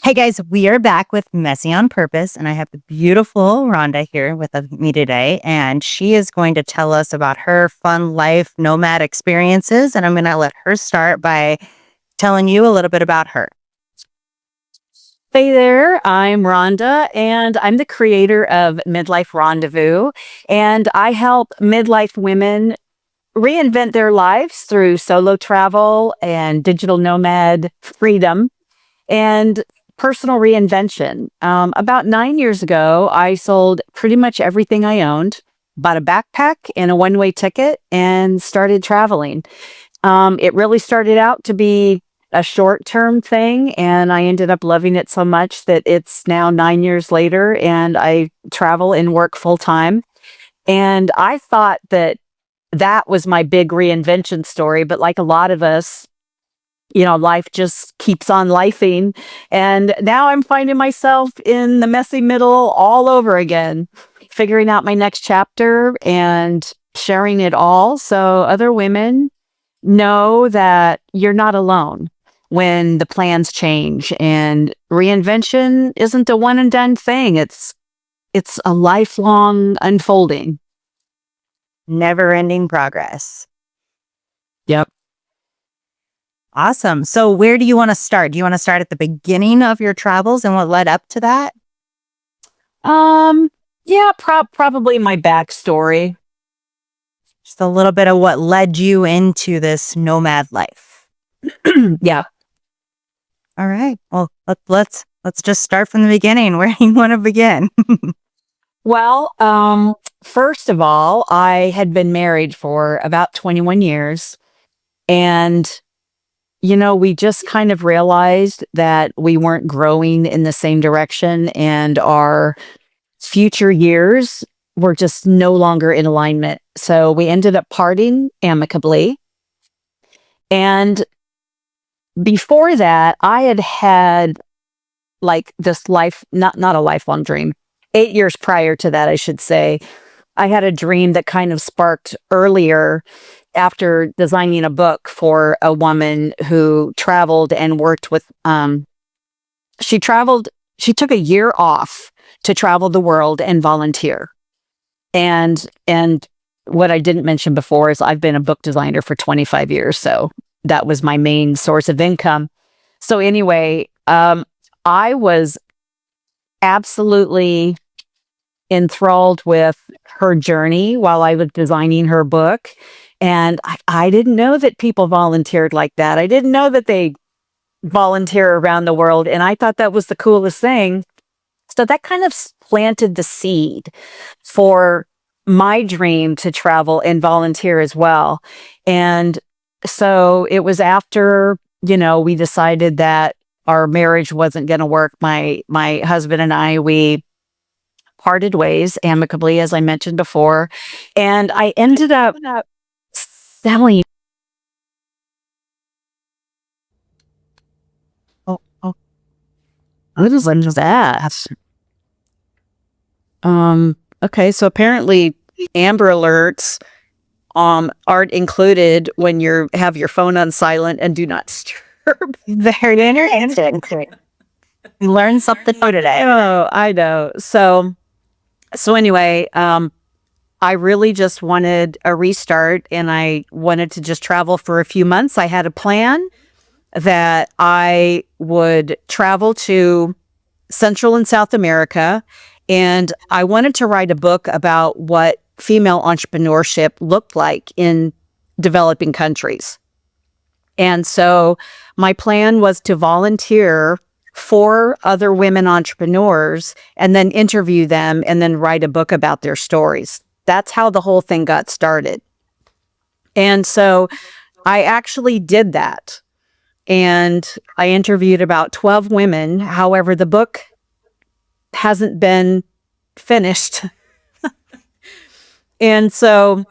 Hey guys, we are back with Messy on Purpose, and I have the beautiful Rhonda here with me today, and she is going to tell us about her fun life nomad experiences. And I'm going to let her start by telling you a little bit about her. Hey there, I'm Rhonda, and I'm the creator of Midlife Rondavous, and I help midlife women reinvent their lives through solo travel and digital nomad freedom and personal reinvention. About 9 years ago, I sold pretty much everything I owned, bought a backpack and a one-way ticket, and started traveling. It really started out to be a short-term thing, and I ended up loving it so much that it's now 9 years later, and I travel and work full-time. And I thought that that was my big reinvention story, but like a lot of us, life just keeps on lifing. And now I'm finding myself in the messy middle all over again, figuring out my next chapter and sharing it all so other women know that you're not alone when the plans change, and reinvention isn't a one and done thing. It's a lifelong unfolding. Never ending progress. Yep. Awesome. So, where do you want to start? Do you want to start at the beginning of your travels and what led up to that? Yeah, probably my backstory. Just a little bit of what led you into this nomad life. Yeah. All right. Well, let's just start from the beginning. Where do you want to begin? Well, first of all, I had been married for about 21 years, and we just kind of realized that we weren't growing in the same direction, and our future years were just no longer in alignment. So we ended up parting amicably. And before that, I had like this life, not a lifelong dream. 8 years prior to that, I should say, I had a dream that kind of sparked earlier after designing a book for a woman who traveled and worked with, she took a year off to travel the world and volunteer. And what I didn't mention before is I've been a book designer for 25 years. So that was my main source of income. So anyway, I was absolutely enthralled with her journey while I was designing her book. And I didn't know that people volunteered like that. I didn't know that they volunteer around the world. And I thought that was the coolest thing. So that kind of planted the seed for my dream to travel and volunteer as well. And so it was after, we decided that our marriage wasn't going to work. My husband and I, we parted ways amicably, as I mentioned before. And I ended up selling. Oh, What is that? Okay, so apparently Amber Alerts aren't included when you have your phone on silent and do not disturb. very interesting. We learned something new today. Oh, I know. So anyway, I really just wanted a restart, and I wanted to just travel for a few months. I had a plan that I would travel to Central and South America, and I wanted to write a book about what female entrepreneurship looked like in developing countries. And so my plan was to volunteer for other women entrepreneurs and then interview them and then write a book about their stories. That's how the whole thing got started. And so I actually did that. And I interviewed about 12 women. However, the book hasn't been finished. And so,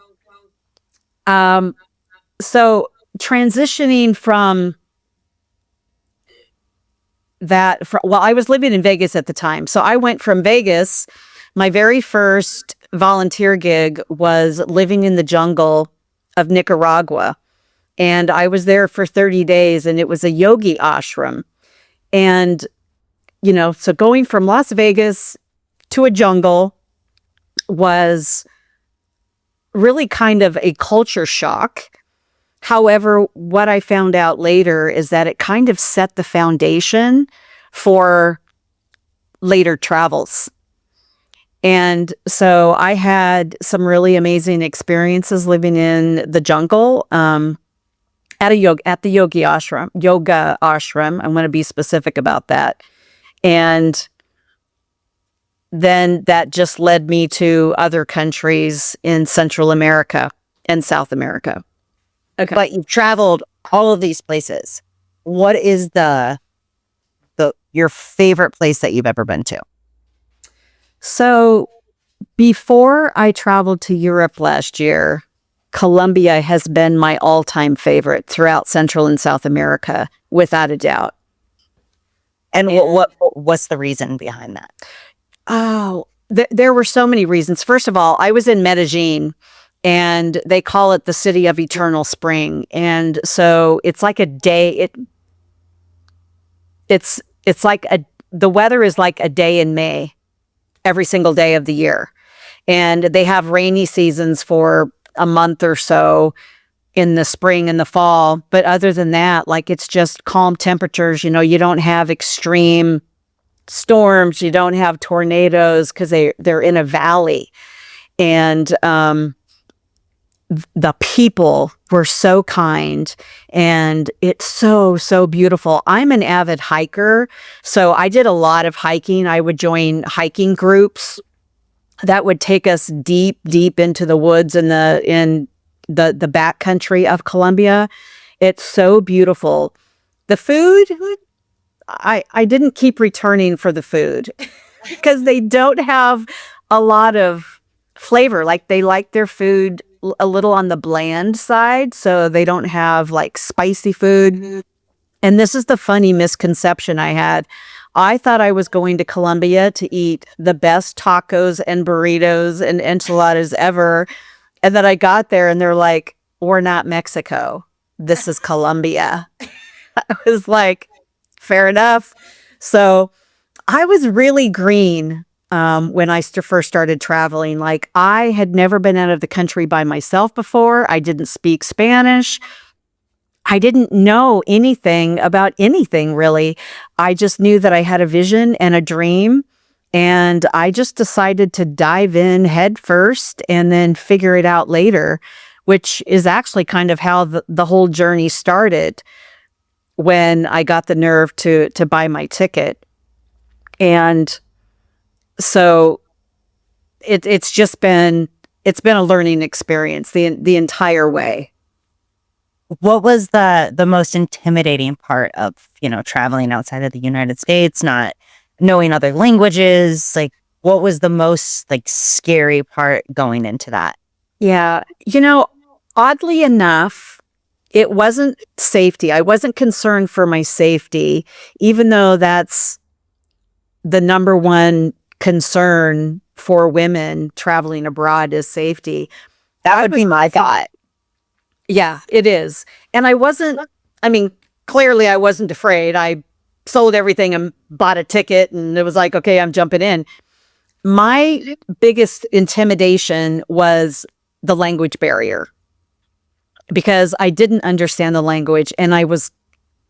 transitioning from that, well, I was living in Vegas at the time. So I went from Vegas. My very first volunteer gig was living in the jungle of Nicaragua. And I was there for 30 days, and it was a yogi ashram. And so going from Las Vegas to a jungle was really kind of a culture shock. However, what I found out later is that it kind of set the foundation for later travels. And so I had some really amazing experiences living in the jungle at the yoga ashram. I'm going to be specific about that. And then that just led me to other countries in Central America and South America. Okay. But you've traveled all of these places. What is your favorite place that you've ever been to? So before I traveled to Europe last year, Colombia has been my all-time favorite throughout Central and South America, without a doubt. And what's the reason behind that? Oh, there were so many reasons. First of all, I was in Medellin, and they call it the city of eternal spring. And so it's like a day. It's like the weather is like a day in May, every single day of the year. And they have rainy seasons for a month or so in the spring and the fall. But other than that, like, it's just calm temperatures. You don't have extreme storms. You don't have tornadoes because they're in a valley. And the people were so kind, and it's so beautiful. I'm an avid hiker, so I did a lot of hiking. I would join hiking groups that would take us deep into the woods in the back country of Colombia. It's so beautiful. The food, I didn't keep returning for the food because they don't have a lot of flavor. Like, they like their food a little on the bland side, so they don't have like spicy food. And this is the funny misconception I had. I thought I was going to Colombia to eat the best tacos and burritos and enchiladas ever. And then I got there and they're like, "We're not Mexico. This is Colombia." I was like, fair enough. So I was really green when I first started traveling. Like, I had never been out of the country by myself before. I didn't speak Spanish. I didn't know anything about anything, really. I just knew that I had a vision and a dream, and I just decided to dive in head first and then figure it out later, which is actually kind of how the whole journey started when I got the nerve to buy my ticket. And so it's been a learning experience the entire way. What was the most intimidating part of, traveling outside of the United States, not knowing other languages? Like, what was the most scary part going into that? Yeah. Oddly enough, it wasn't safety. I wasn't concerned for my safety, even though that's the number one concern for women traveling abroad is safety. That would be my thought. Yeah, it is. And clearly I wasn't afraid. I sold everything and bought a ticket, and it was like, okay, I'm jumping in. My biggest intimidation was the language barrier, because I didn't understand the language, and I was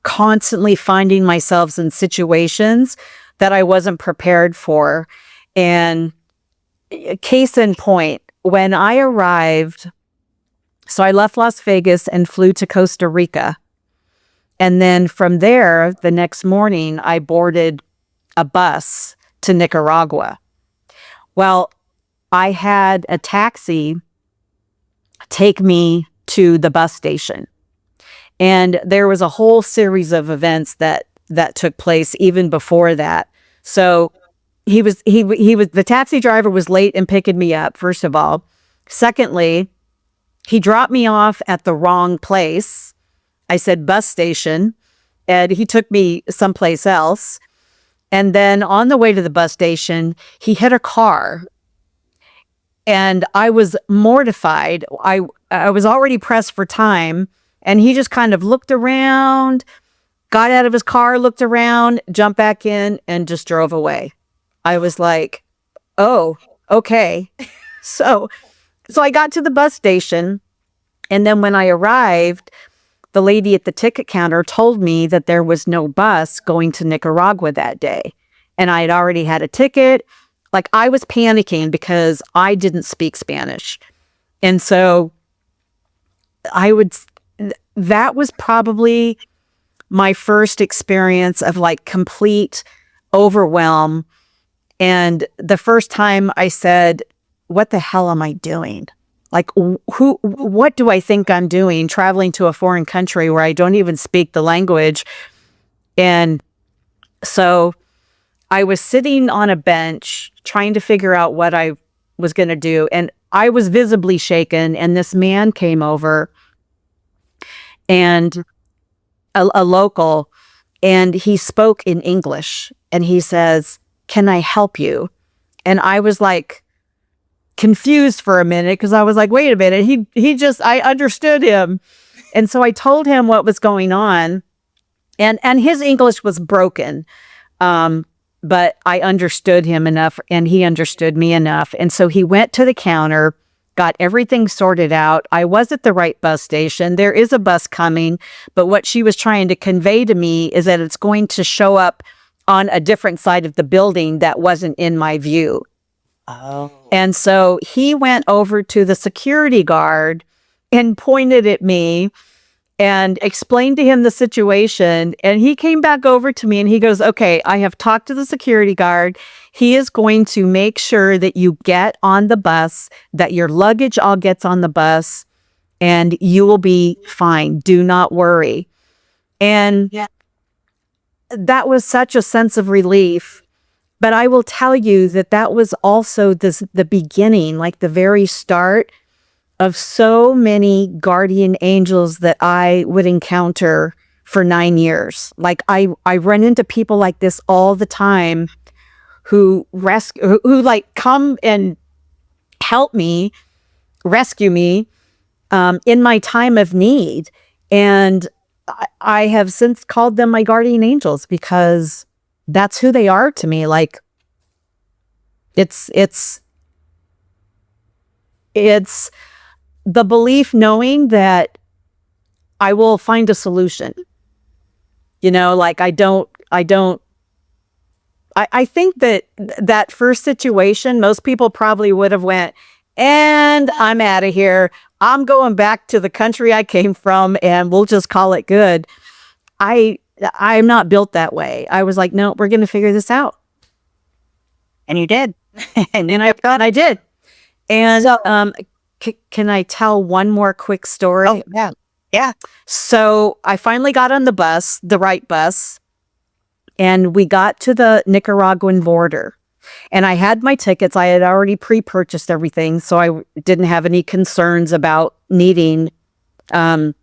constantly finding myself in situations that I wasn't prepared for. And case in point, when I arrived, so I left Las Vegas and flew to Costa Rica. And then from there, the next morning, I boarded a bus to Nicaragua. Well, I had a taxi take me to the bus station. And there was a whole series of events that took place even before that. So the taxi driver was late in picking me up, first of all. Secondly, he dropped me off at the wrong place. I said bus station, and he took me someplace else. And then on the way to the bus station, he hit a car. And I was mortified. I was already pressed for time, and he just kind of looked around, got out of his car, looked around, jumped back in, and just drove away. I was like, oh, okay. So, so I got to the bus station, and then when I arrived, the lady at the ticket counter told me that there was no bus going to Nicaragua that day. And I had already had a ticket. Like, I was panicking because I didn't speak Spanish. And so I would, that was probably my first experience of like complete overwhelm. And the first time I said, what the hell am I doing? Like, what do I think I'm doing traveling to a foreign country where I don't even speak the language? And so I was sitting on a bench trying to figure out what I was going to do. And I was visibly shaken. And this man came over, and a local, and he spoke in English, and he says, "Can I help you?" And I was like confused for a minute, because I was like, wait a minute, I understood him. And so I told him what was going on, and his English was broken. But I understood him enough, and he understood me enough. And so he went to the counter, got everything sorted out. I was at the right bus station. There is a bus coming, but what she was trying to convey to me is that it's going to show up on a different side of the building that wasn't in my view. Oh. And so he went over to the security guard and pointed at me and explained to him the situation. And he came back over to me and he goes, okay, I have talked to the security guard. He is going to make sure that you get on the bus, that your luggage all gets on the bus, and you will be fine. Do not worry. And that was such a sense of relief. But I will tell you that that was also the beginning, like the very start of so many guardian angels that I would encounter for 9 years. Like I run into people like this all the time who like come and help me, rescue me in my time of need. And I have since called them my guardian angels, because that's who they are to me. Like it's the belief, knowing that I will find a solution. You know, like I think that first situation, most people probably would have went, and I'm out of here. I'm going back to the country I came from, and we'll just call it good. I'm not built that way. I was like, no, we're going to figure this out. And you did. And I did. And can I tell one more quick story? Oh, yeah. Yeah. So I finally got on the bus, the right bus, and we got to the Nicaraguan border. And I had my tickets. I had already pre-purchased everything, so I didn't have any concerns about needing any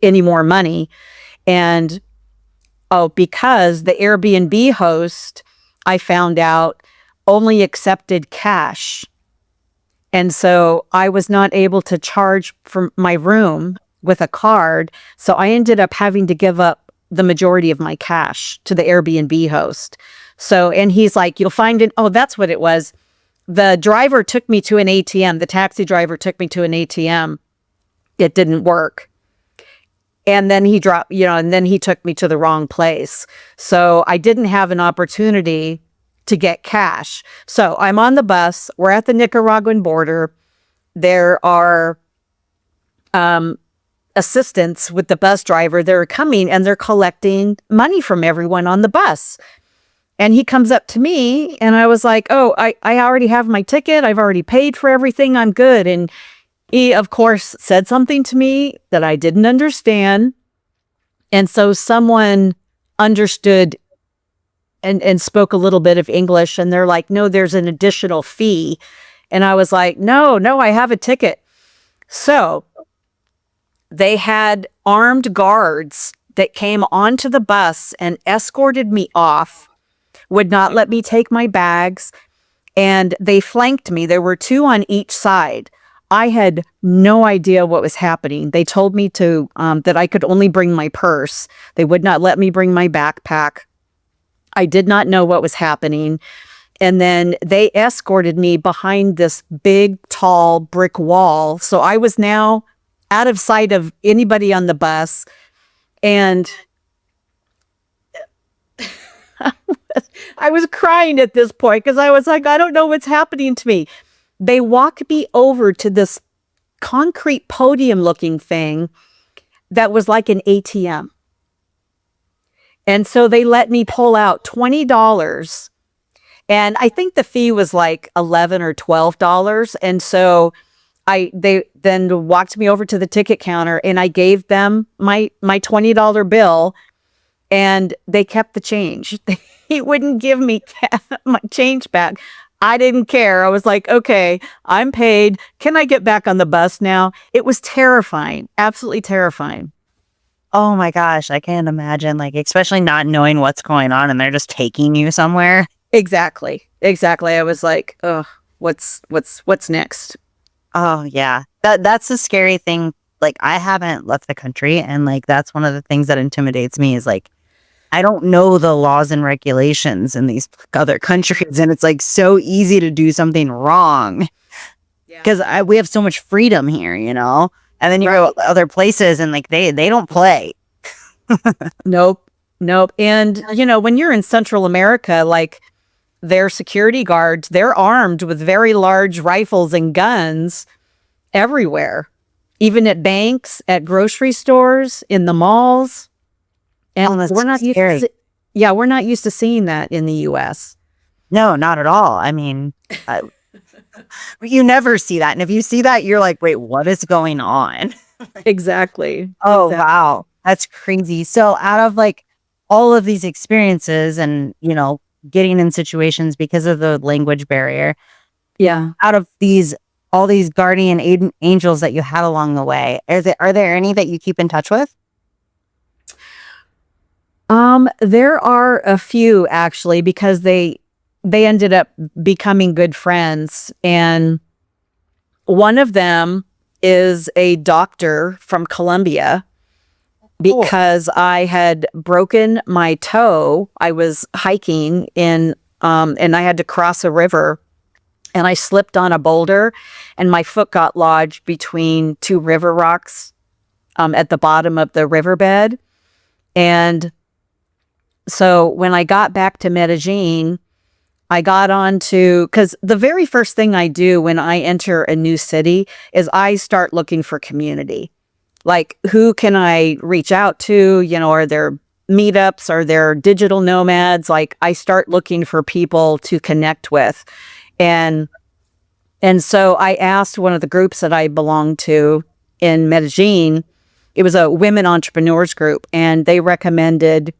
more money. And because the Airbnb host, I found out, only accepted cash. And so I was not able to charge for my room with a card. So I ended up having to give up the majority of my cash to the Airbnb host. So, and he's like, you'll find it. Oh, that's what it was. The driver took me to an ATM. The taxi driver took me to an ATM. It didn't work. And then he dropped, and then he took me to the wrong place. So I didn't have an opportunity to get cash. So I'm on the bus. We're at the Nicaraguan border. There are assistants with the bus driver. They're coming and they're collecting money from everyone on the bus. And he comes up to me and I was like, oh, I already have my ticket. I've already paid for everything. I'm good. And he, of course, said something to me that I didn't understand. And so someone understood and spoke a little bit of English, and they're like, no, there's an additional fee. And I was like, no, I have a ticket. So they had armed guards that came onto the bus and escorted me off, would not let me take my bags, and they flanked me. There were two on each side. I had no idea what was happening. They told me to that I could only bring my purse. They would not let me bring my backpack. I did not know what was happening. And then they escorted me behind this big, tall brick wall. So I was now out of sight of anybody on the bus. And I was crying at this point because I was like, I don't know what's happening to me. They walked me over to this concrete podium looking thing that was like an ATM. And so they let me pull out $20. And I think the fee was like $11 or $12. And so they then walked me over to the ticket counter and I gave them my $20 bill and they kept the change. He wouldn't give me my change back. I didn't care. I was like, okay, I'm paid. Can I get back on the bus now? It was terrifying, absolutely terrifying. Oh my gosh, I can't imagine, like, especially not knowing what's going on and they're just taking you somewhere. Exactly. Exactly. I was like, oh, what's next? Oh yeah. That's the scary thing. Like, I haven't left the country, and like that's one of the things that intimidates me is like I don't know the laws and regulations in these other countries, and it's like so easy to do something wrong because we have so much freedom here, you know. And then you go other places, and like they don't play. Nope. Nope. And you know, when you're in Central America, like their security guards, they're armed with very large rifles and guns everywhere, even at banks, at grocery stores, in the malls. And That's we're not used scary. we're not used to seeing that in the US. No, not at all. I mean, you never see that. And if you see that, you're like, wait, what is going on? Exactly. Oh, wow. That's crazy. So out of like all of these experiences and, you know, getting in situations because of the language barrier, Yeah. out of all these guardian angels that you had along the way, are there any that you keep in touch with? There are a few actually because they ended up becoming good friends, and one of them is a doctor from Colombia because I had broken my toe. I was hiking and I had to cross a river and I slipped on a boulder and my foot got lodged between two river rocks at the bottom of the riverbed. And so when I got back to Medellin, I got on to, because the very first thing I do when I enter a new city is I start looking for community. Like, who can I reach out to? You know, are there meetups? Are there digital nomads? Like, I start looking for people to connect with. And so I asked one of the groups that I belonged to in Medellin. It was a women entrepreneurs group, and they recommended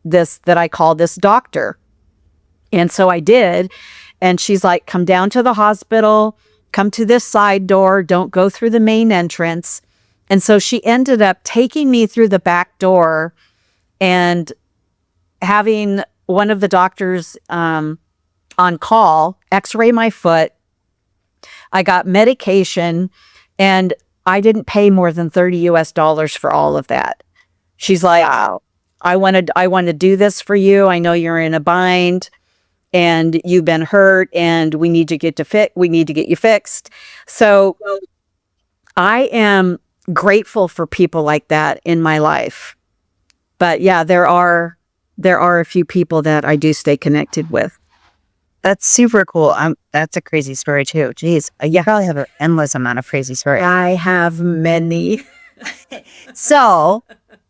this, that I call this doctor. And so I did. And she's like, come down to the hospital, come to this side door, don't go through the main entrance. And so she ended up taking me through the back door and having one of the doctors on call x-ray my foot. I got medication and I didn't pay more than $30 for all of that. She's like, wow, I want to do this for you. I know you're in a bind and you've been hurt and we need to get you fixed. So I am grateful for people like that in my life. But yeah, there are a few people that I do stay connected with. That's super cool. That's a crazy story too. Jeez, you probably have an endless amount of crazy stories. I have many. So,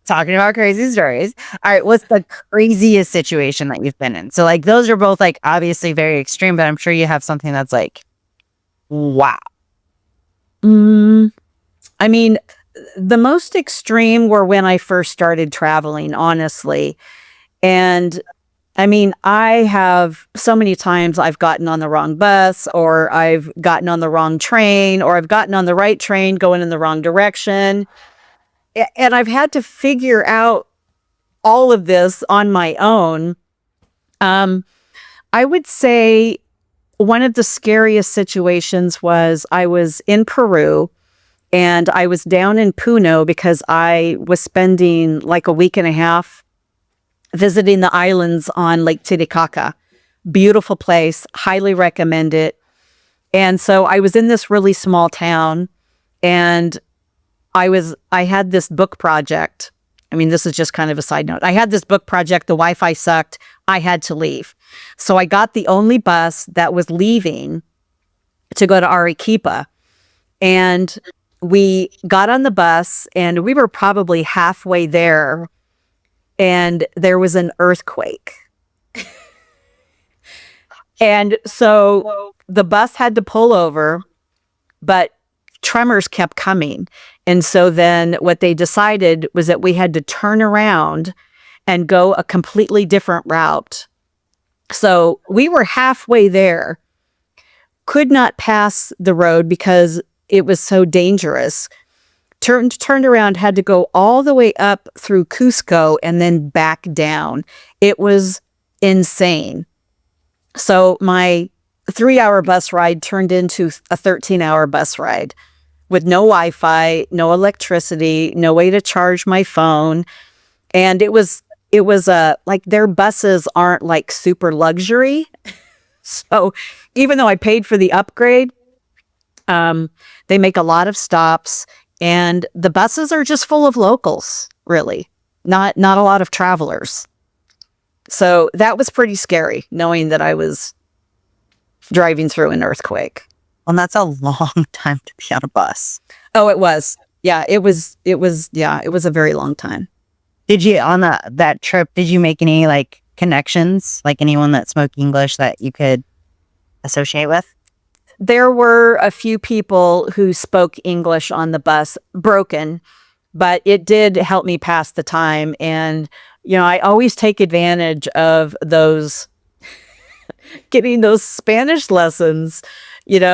talking about crazy stories. All right, what's the craziest situation that you've been in? So, like, those are both like obviously very extreme, but I'm sure you have something that's like, wow. I mean, the most extreme were when I first started traveling, honestly. And I mean, I have so many times I've gotten on the wrong bus or I've gotten on the wrong train or I've gotten on the right train going in the wrong direction. And I've had to figure out all of this on my own. I would say one of the scariest situations was I was in Peru and I was down in Puno because I was spending like a week and a half visiting the islands on Lake Titicaca. Beautiful place, highly recommend it. And so I was in this really small town and I had this book project. I mean, this is just kind of a side note. I had this book project, the Wi-Fi sucked. I had to leave. So I got the only bus that was leaving to go to Arequipa. And we got on the bus and we were probably halfway there and there was an earthquake. And so the bus had to pull over, but tremors kept coming. And so then what they decided was that we had to turn around and go a completely different route. So we were halfway there, could not pass the road because it was so dangerous. Turned around, had to go all the way up through Cusco and then back down. It was insane. So my 3-hour bus ride turned into a 13-hour bus ride with no Wi-Fi, no electricity, no way to charge my phone. And it was like their buses aren't like super luxury. So even though I paid for the upgrade, they make a lot of stops and the buses are just full of locals, really, not a lot of travelers. So that was pretty scary, knowing that I was driving through an earthquake. Well, that's a long time to be on a bus. Oh, it was. Yeah, it was a very long time. Did you, on that trip, did you make any like connections, like anyone that spoke English that you could associate with? There were a few people who spoke English on the bus, broken, but it did help me pass the time. And, I always take advantage of those, getting those Spanish lessons,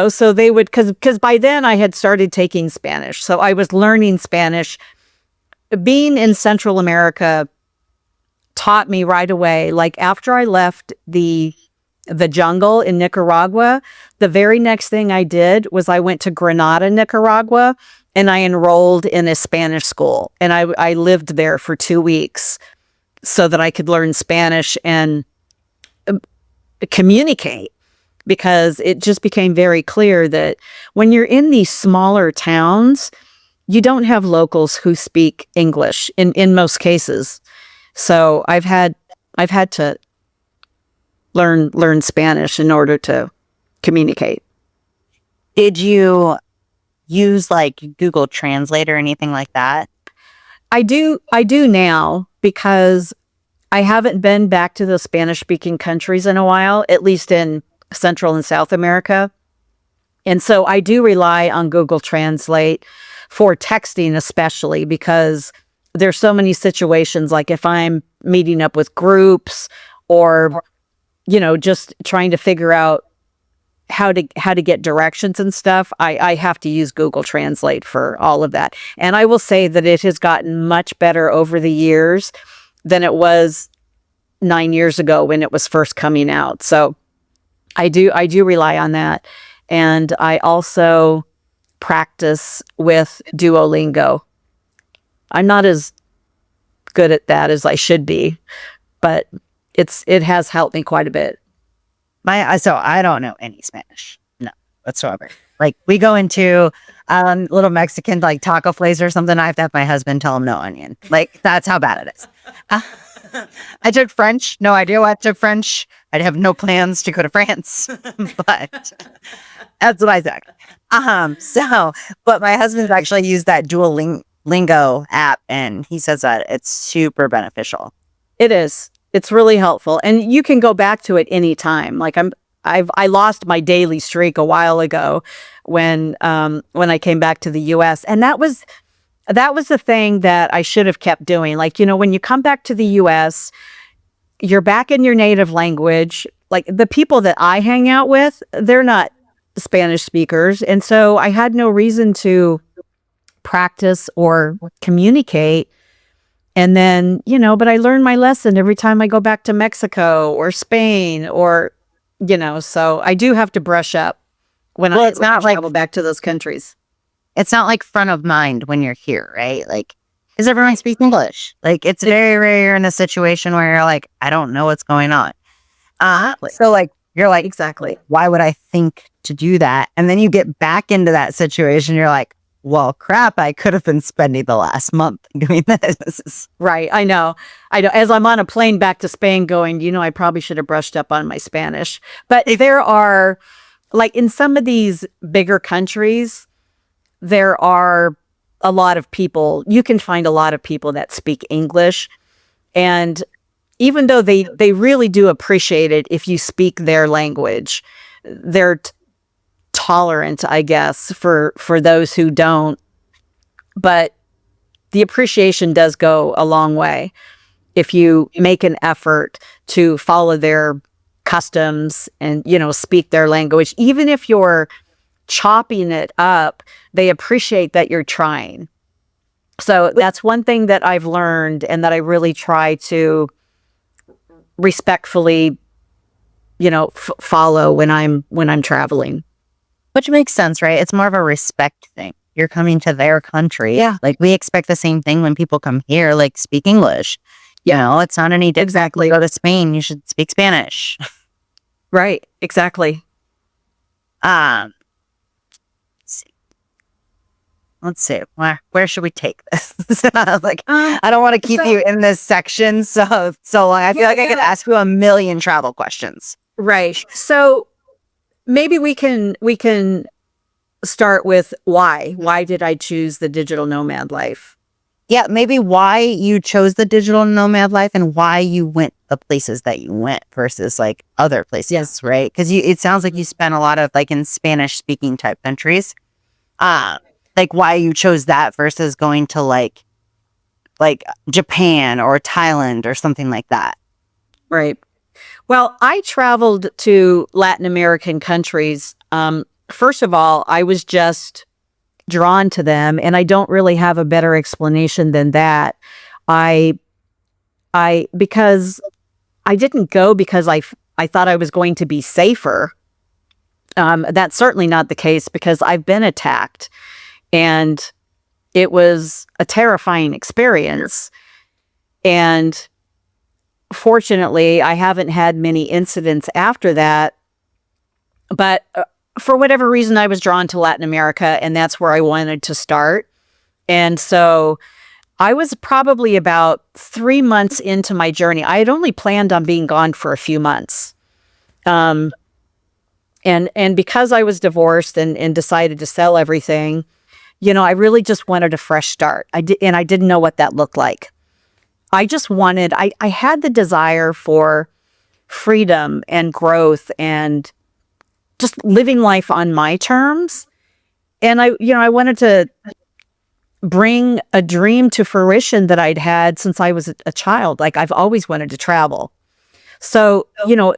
so they would, because by then I had started taking Spanish. So I was learning Spanish. Being in Central America taught me right away. Like after I left the jungle in Nicaragua, the very next thing I did was I went to Granada, Nicaragua, and I enrolled in a Spanish school. And I lived there for 2 weeks so that I could learn Spanish and communicate, because it just became very clear that when you're in these smaller towns, you don't have locals who speak English in most cases. So I've had to learn Spanish in order to communicate. Did you use like Google Translate or anything like that? I do now, because I haven't been back to the Spanish speaking countries in a while, at least in Central and South America. And so I do rely on Google Translate for texting, especially because there's so many situations, like if I'm meeting up with groups or, just trying to figure out how to get directions and stuff, I have to use Google Translate for all of that. And I will say that it has gotten much better over the years than it was 9 years ago when it was first coming out. So I do rely on that. And I also practice with Duolingo. I'm not as good at that as I should be, but it has helped me quite a bit. So I don't know any Spanish, no whatsoever. Like we go into little Mexican like taco place or something, I have to have my husband tell him no onion. Like that's how bad it is. I took French, no idea why I took French. I have no plans to go to France, but that's what I said. But my husband's actually used that Duolingo app, and he says that it's super beneficial. It is. It's really helpful, and you can go back to it anytime. Like I lost my daily streak a while ago when I came back to the U.S. and that was the thing that I should have kept doing. Like, when you come back to the U.S., you're back in your native language. Like the people that I hang out with, they're not Spanish speakers, and so I had no reason to practice or communicate. And then, but I learn my lesson every time I go back to Mexico or Spain or So I do have to brush up when Well, I it's not like travel back to those countries. it's not like front of mind when you're here, right? Like, does everyone speak English? Like, it's very rare in a situation where you're like, I don't know what's going on. So like you're like, Exactly. why would I think to do that? And then you get back into that situation, you're like, well, crap, I could have been spending the last month doing this. Right. I know. I know. As I'm on a plane back to Spain going, I probably should have brushed up on my Spanish. But there are, like in some of these bigger countries, there are a lot of people, you can find a lot of people that speak English. And even though they really do appreciate it if you speak their language, they're tolerant, I guess, for those who don't. But the appreciation does go a long way if you make an effort to follow their customs and, speak their language. Even if you're chopping it up, they appreciate that you're trying. So that's one thing that I've learned and that I really try to respectfully, follow when I'm traveling. Which makes sense, right? It's more of a respect thing. You're coming to their country. Yeah. Like we expect the same thing when people come here, like speak English. It's not any different. Exactly. Go to Spain, you should speak Spanish. Right. Exactly. Let's see. Let's see. Where should we take this? I was like, I don't want to keep you in this section so long. I feel like I could ask you a million travel questions. Right. So maybe we can start with why. Why did I choose the digital nomad life? Yeah, maybe why you chose the digital nomad life and why you went the places that you went versus like other places, Yes. right? Because it sounds like you spent a lot of like in Spanish speaking type countries. Like why you chose that versus going to like Japan or Thailand or something like that. Right. Well, I traveled to Latin American countries. First of all, I was just drawn to them, and I don't really have a better explanation than that. I because I didn't go because I thought I was going to be safer. That's certainly not the case because I've been attacked, and it was a terrifying experience. And fortunately, I haven't had many incidents after that. But for whatever reason, I was drawn to Latin America, and that's where I wanted to start. And so I was probably about 3 months into my journey. I had only planned on being gone for a few months. And because I was divorced and decided to sell everything, I really just wanted a fresh start. I didn't know what that looked like. I had the desire for freedom and growth and just living life on my terms. And I wanted to bring a dream to fruition that I'd had since I was a child. Like I've always wanted to travel. So,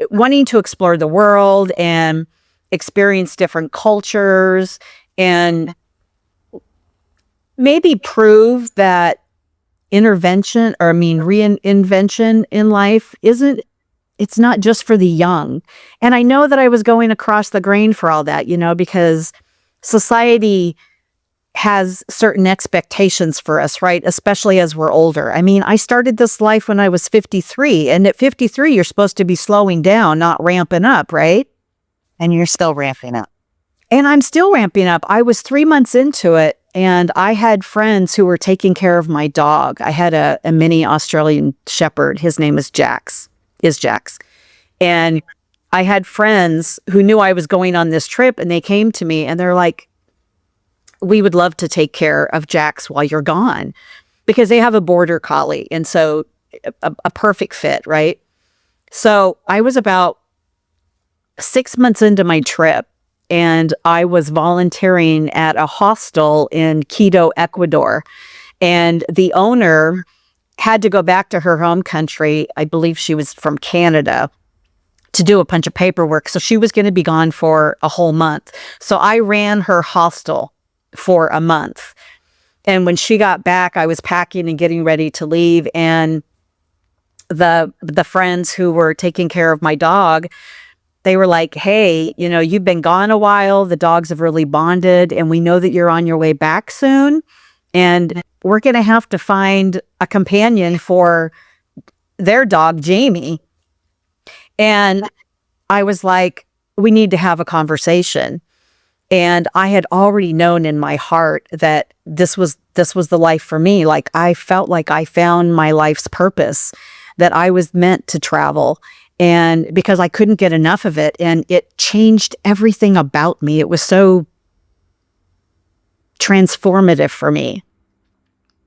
wanting to explore the world and experience different cultures and maybe prove that reinvention in life it's not just for the young. And I know that I was going across the grain for all that, because society has certain expectations for us, right? Especially as we're older. I mean, I started this life when I was 53, and at 53, you're supposed to be slowing down, not ramping up, right? And you're still ramping up. And I'm still ramping up. I was 3 months into it, and I had friends who were taking care of my dog. I had a mini Australian Shepherd. His name is Jax. And I had friends who knew I was going on this trip, and they came to me and they're like, we would love to take care of Jax while you're gone, because they have a border collie. And so a perfect fit, right? So I was about 6 months into my trip, and I was volunteering at a hostel in Quito, Ecuador. And the owner had to go back to her home country. I believe she was from Canada, to do a bunch of paperwork. So she was going to be gone for a whole month. So I ran her hostel for a month. And when she got back, I was packing and getting ready to leave. And the friends who were taking care of my dog they were like, hey, you've been gone a while. The dogs have really bonded, and we know that you're on your way back soon. And we're going to have to find a companion for their dog, Jamie. And I was like, we need to have a conversation. And I had already known in my heart that this was the life for me. Like, I felt like I found my life's purpose, that I was meant to travel. And because I couldn't get enough of it, and it changed everything about me. It was so transformative for me.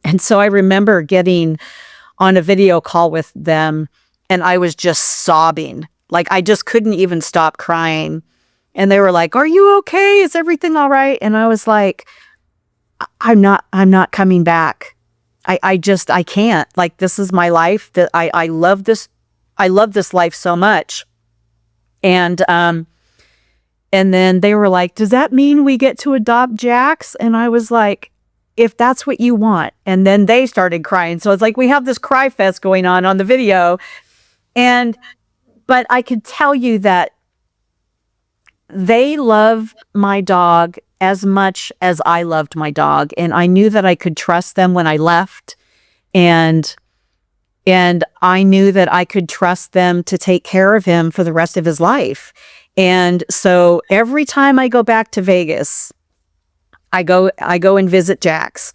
And so I remember getting on a video call with them, and I was just sobbing. Like, I just couldn't even stop crying. And they were like, are you okay? Is everything all right? And I was like, I'm not coming back. I can't. Like, this is my life. That I love this. I love this life so much. And then they were like, does that mean we get to adopt Jax? And I was like, if that's what you want. And then they started crying. So it's like, we have this cry fest going on the video. But I could tell you that they love my dog as much as I loved my dog. And I knew that I could trust them when I left. And I knew that I could trust them to take care of him for the rest of his life. And so every time I go back to Vegas, I go and visit Jax.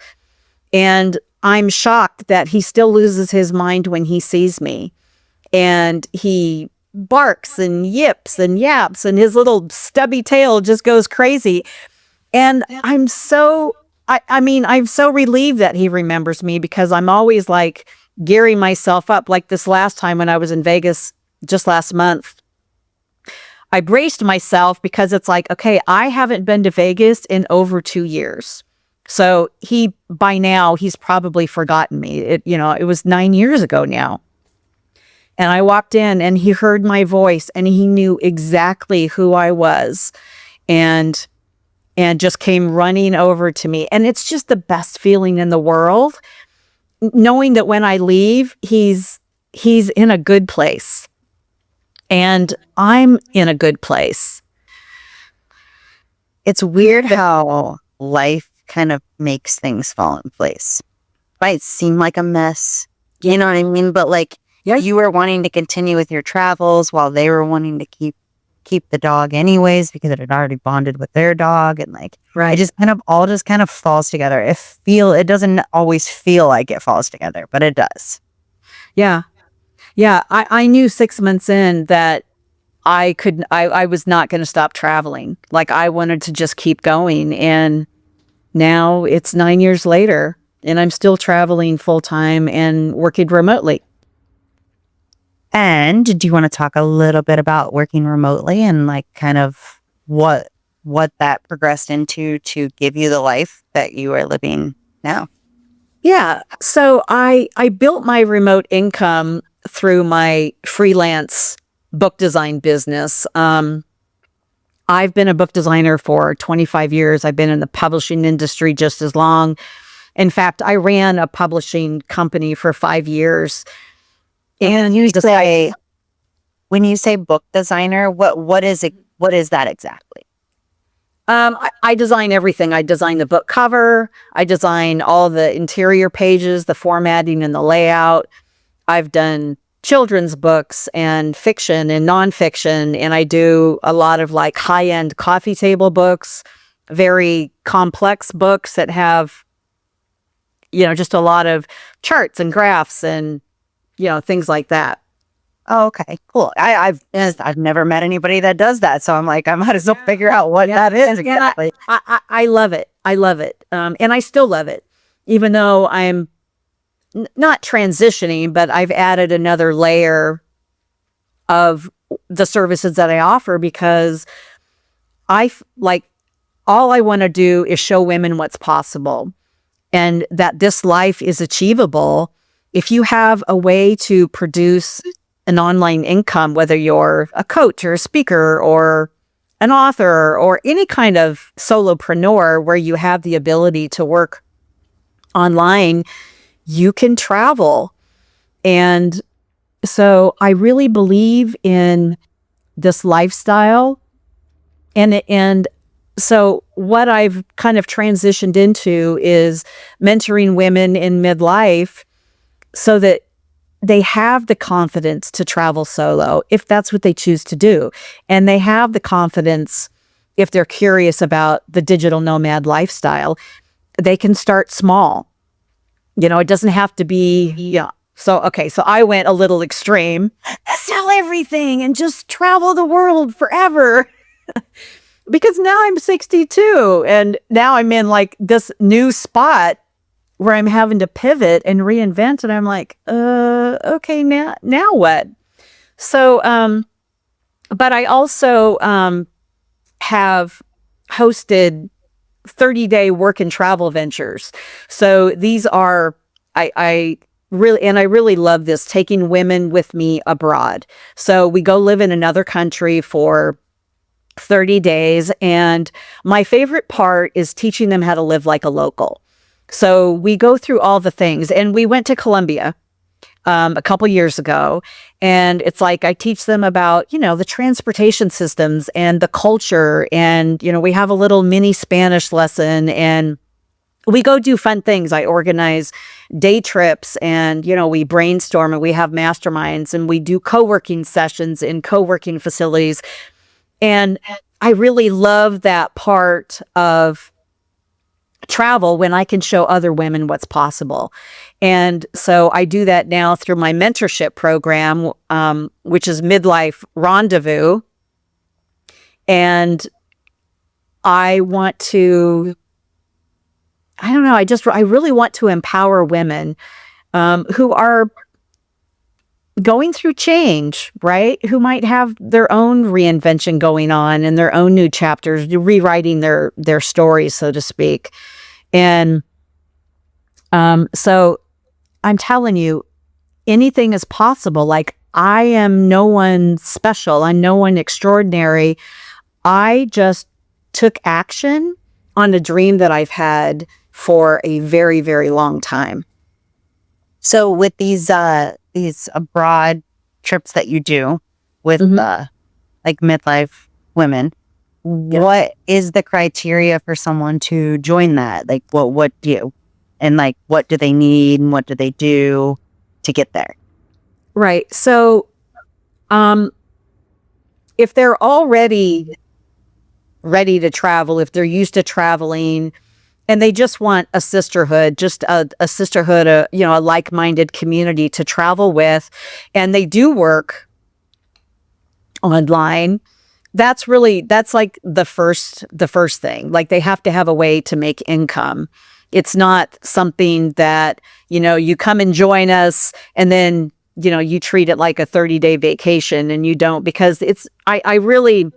And I'm shocked that he still loses his mind when he sees me. And he barks and yips and yaps, and his little stubby tail just goes crazy. And I'm so relieved that he remembers me, because I'm always like gearing myself up. Like this last time when I was in Vegas just last month, I braced myself, because it's like, okay, I haven't been to Vegas in over 2 years. So by now he's probably forgotten me. It was 9 years ago now. And I walked in, and he heard my voice, and he knew exactly who I was, and just came running over to me. And it's just the best feeling in the world, knowing that when I leave, he's in a good place, and I'm in a good place. It's weird how life kind of makes things fall in place. Might seem like a mess, you know what I mean? But like, Yeah. You were wanting to continue with your travels while they were wanting to keep the dog anyways, because it had already bonded with their dog, and like, Right. it just kind of falls together. It doesn't always feel like it falls together, but it does. Yeah. Yeah. I knew 6 months in that I was not going to stop traveling. Like, I wanted to just keep going. And now it's 9 years later, and I'm still traveling full time and working remotely. And do you want to talk a little bit about working remotely, and like kind of what that progressed into to give you the life that you are living now? Yeah. So I built my remote income through my freelance book design business. I've been a book designer for 25 years. I've been in the publishing industry just as long. In fact, I ran a publishing company for 5 years. And when you say book designer, what is it? What is that exactly? I design everything. I design the book cover. I design all the interior pages, the formatting and the layout. I've done children's books and fiction and nonfiction. And I do a lot of like high-end coffee table books, very complex books that have, just a lot of charts and graphs and, things like that. Oh, okay, cool. I've never met anybody that does that, so I'm like, I might as well figure out what that is exactly. I love it. I love it. And I still love it, even though I'm not transitioning, but I've added another layer of the services that I offer, because all I want to do is show women what's possible, and that this life is achievable if you have a way to produce an online income, whether you're a coach or a speaker or an author or any kind of solopreneur where you have the ability to work online. You can travel. And so I really believe in this lifestyle. And so what I've kind of transitioned into is mentoring women in midlife so that they have the confidence to travel solo if that's what they choose to do. And they have the confidence if they're curious about the digital nomad lifestyle. They can start small. It doesn't have to be, yeah. So, okay, so I went a little extreme. Sell everything and just travel the world forever. Because now I'm 62 and now I'm in like this new spot where I'm having to pivot and reinvent. And I'm like, okay, now what? So, but I also have hosted 30-day work and travel ventures. So these are, I really love this, taking women with me abroad. So we go live in another country for 30 days. And my favorite part is teaching them how to live like a local. So we go through all the things, and we went to Colombia a couple years ago. And it's like I teach them about, the transportation systems and the culture. And, we have a little mini Spanish lesson, and we go do fun things. I organize day trips, and, we brainstorm, and we have masterminds, and we do co-working sessions in co-working facilities. And I really love that part of travel when I can show other women what's possible. And so I do that now through my mentorship program, which is Midlife Rondavous. And I want to, I don't know, I really want to empower women who are going through change, right? Who might have their own reinvention going on and their own new chapters, rewriting their stories, so to speak. And so I'm telling you, anything is possible. Like, I am no one special. I'm no one extraordinary. I just took action on a dream that I've had for a very, very long time. So with these abroad trips that you do with like midlife women, what is the criteria for someone to join that? Like what do you, and like what do they need and what do they do to get there? Right. So if they're already ready to travel, if they're used to traveling, and they just want a sisterhood, just a sisterhood, a like-minded community to travel with, and they do work online, that's like the first thing. Like, they have to have a way to make income. It's not something that, you come and join us and then, you treat it like a 30-day vacation, and you don't, because I really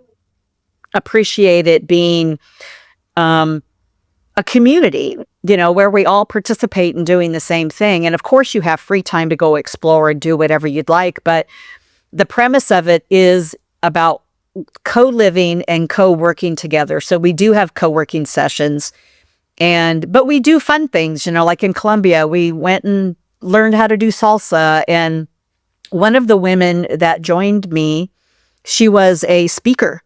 appreciate it being, a community, where we all participate in doing the same thing. And of course, you have free time to go explore and do whatever you'd like. But the premise of it is about co-living and co-working together. So we do have co-working sessions, but we do fun things, like in Colombia, we went and learned how to do salsa. And one of the women that joined me, she was a speaker.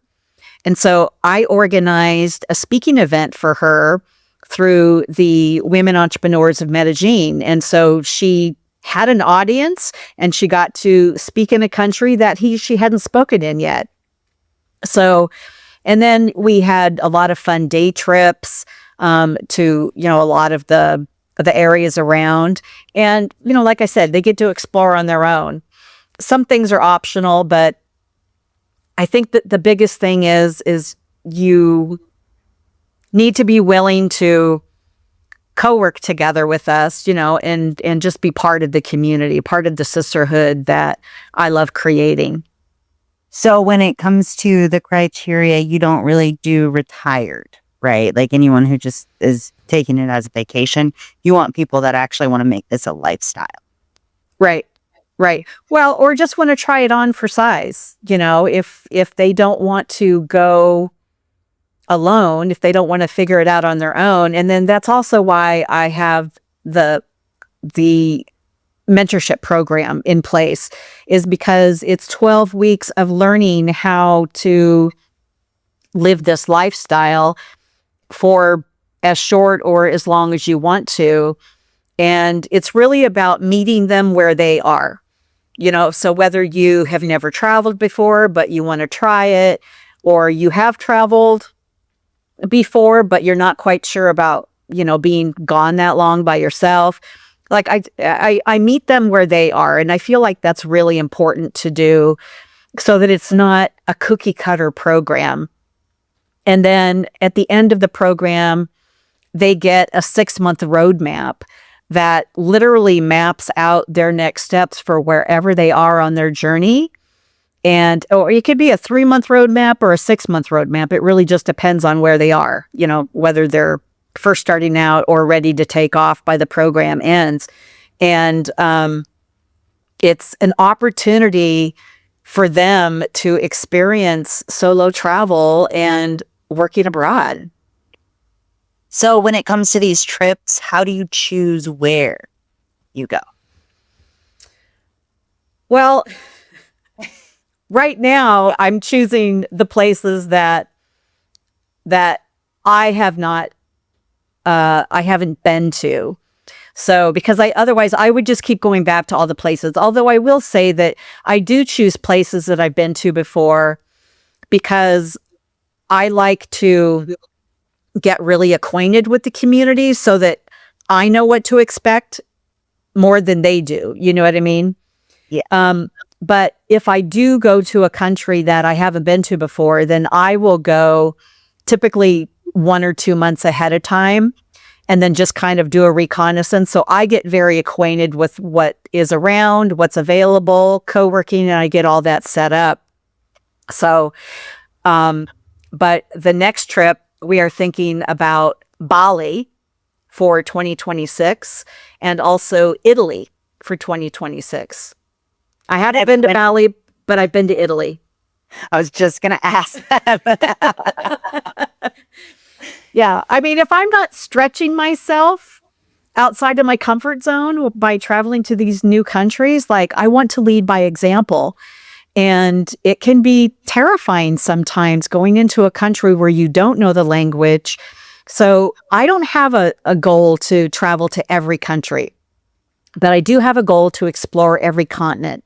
And so I organized a speaking event for her through the Women Entrepreneurs of Medellin. And so she had an audience, and she got to speak in a country that she hadn't spoken in yet. So, and then we had a lot of fun day trips to, a lot of the areas around. And, like I said, they get to explore on their own. Some things are optional, but I think that the biggest thing is you need to be willing to co-work together with us, and just be part of the community, part of the sisterhood that I love creating. So when it comes to the criteria, you don't really do retired, right? Like anyone who just is taking it as a vacation. You want people that actually want to make this a lifestyle. Right. Right. Well, or just want to try it on for size. If they don't want to go alone, if they don't want to figure it out on their own. And then that's also why I have the mentorship program in place is because it's 12 weeks of learning how to live this lifestyle for as short or as long as you want to. And it's really about meeting them where they are. So whether you have never traveled before, but you want to try it, or you have traveled before, but you're not quite sure about, being gone that long by yourself. Like I meet them where they are. And I feel like that's really important to do so that it's not a cookie cutter program. And then at the end of the program, they get a 6-month roadmap that literally maps out their next steps for wherever they are on their journey. Or it could be a 3-month roadmap or a 6-month roadmap. It really just depends on where they are, whether they're first starting out or ready to take off by the program ends. And it's an opportunity for them to experience solo travel and working abroad. So when it comes to these trips, how do you choose where you go? Well, right now I'm choosing the places that I haven't been to. So because otherwise I would just keep going back to all the places. Although I will say that I do choose places that I've been to before because I like to get really acquainted with the community so that I know what to expect more than they do. You know what I mean? Yeah. But if I do go to a country that I haven't been to before, then I will go typically 1 or 2 months ahead of time and then just kind of do a reconnaissance. So I get very acquainted with what is around, what's available, co-working, and I get all that set up. So, but the next trip, we are thinking about Bali for 2026 and also Italy for 2026. I hadn't been to Bali, but I've been to Italy. I was just going to ask that. Yeah. I mean, if I'm not stretching myself outside of my comfort zone by traveling to these new countries, like I want to lead by example. And it can be terrifying sometimes going into a country where you don't know the language. So I don't have a goal to travel to every country, but I do have a goal to explore every continent.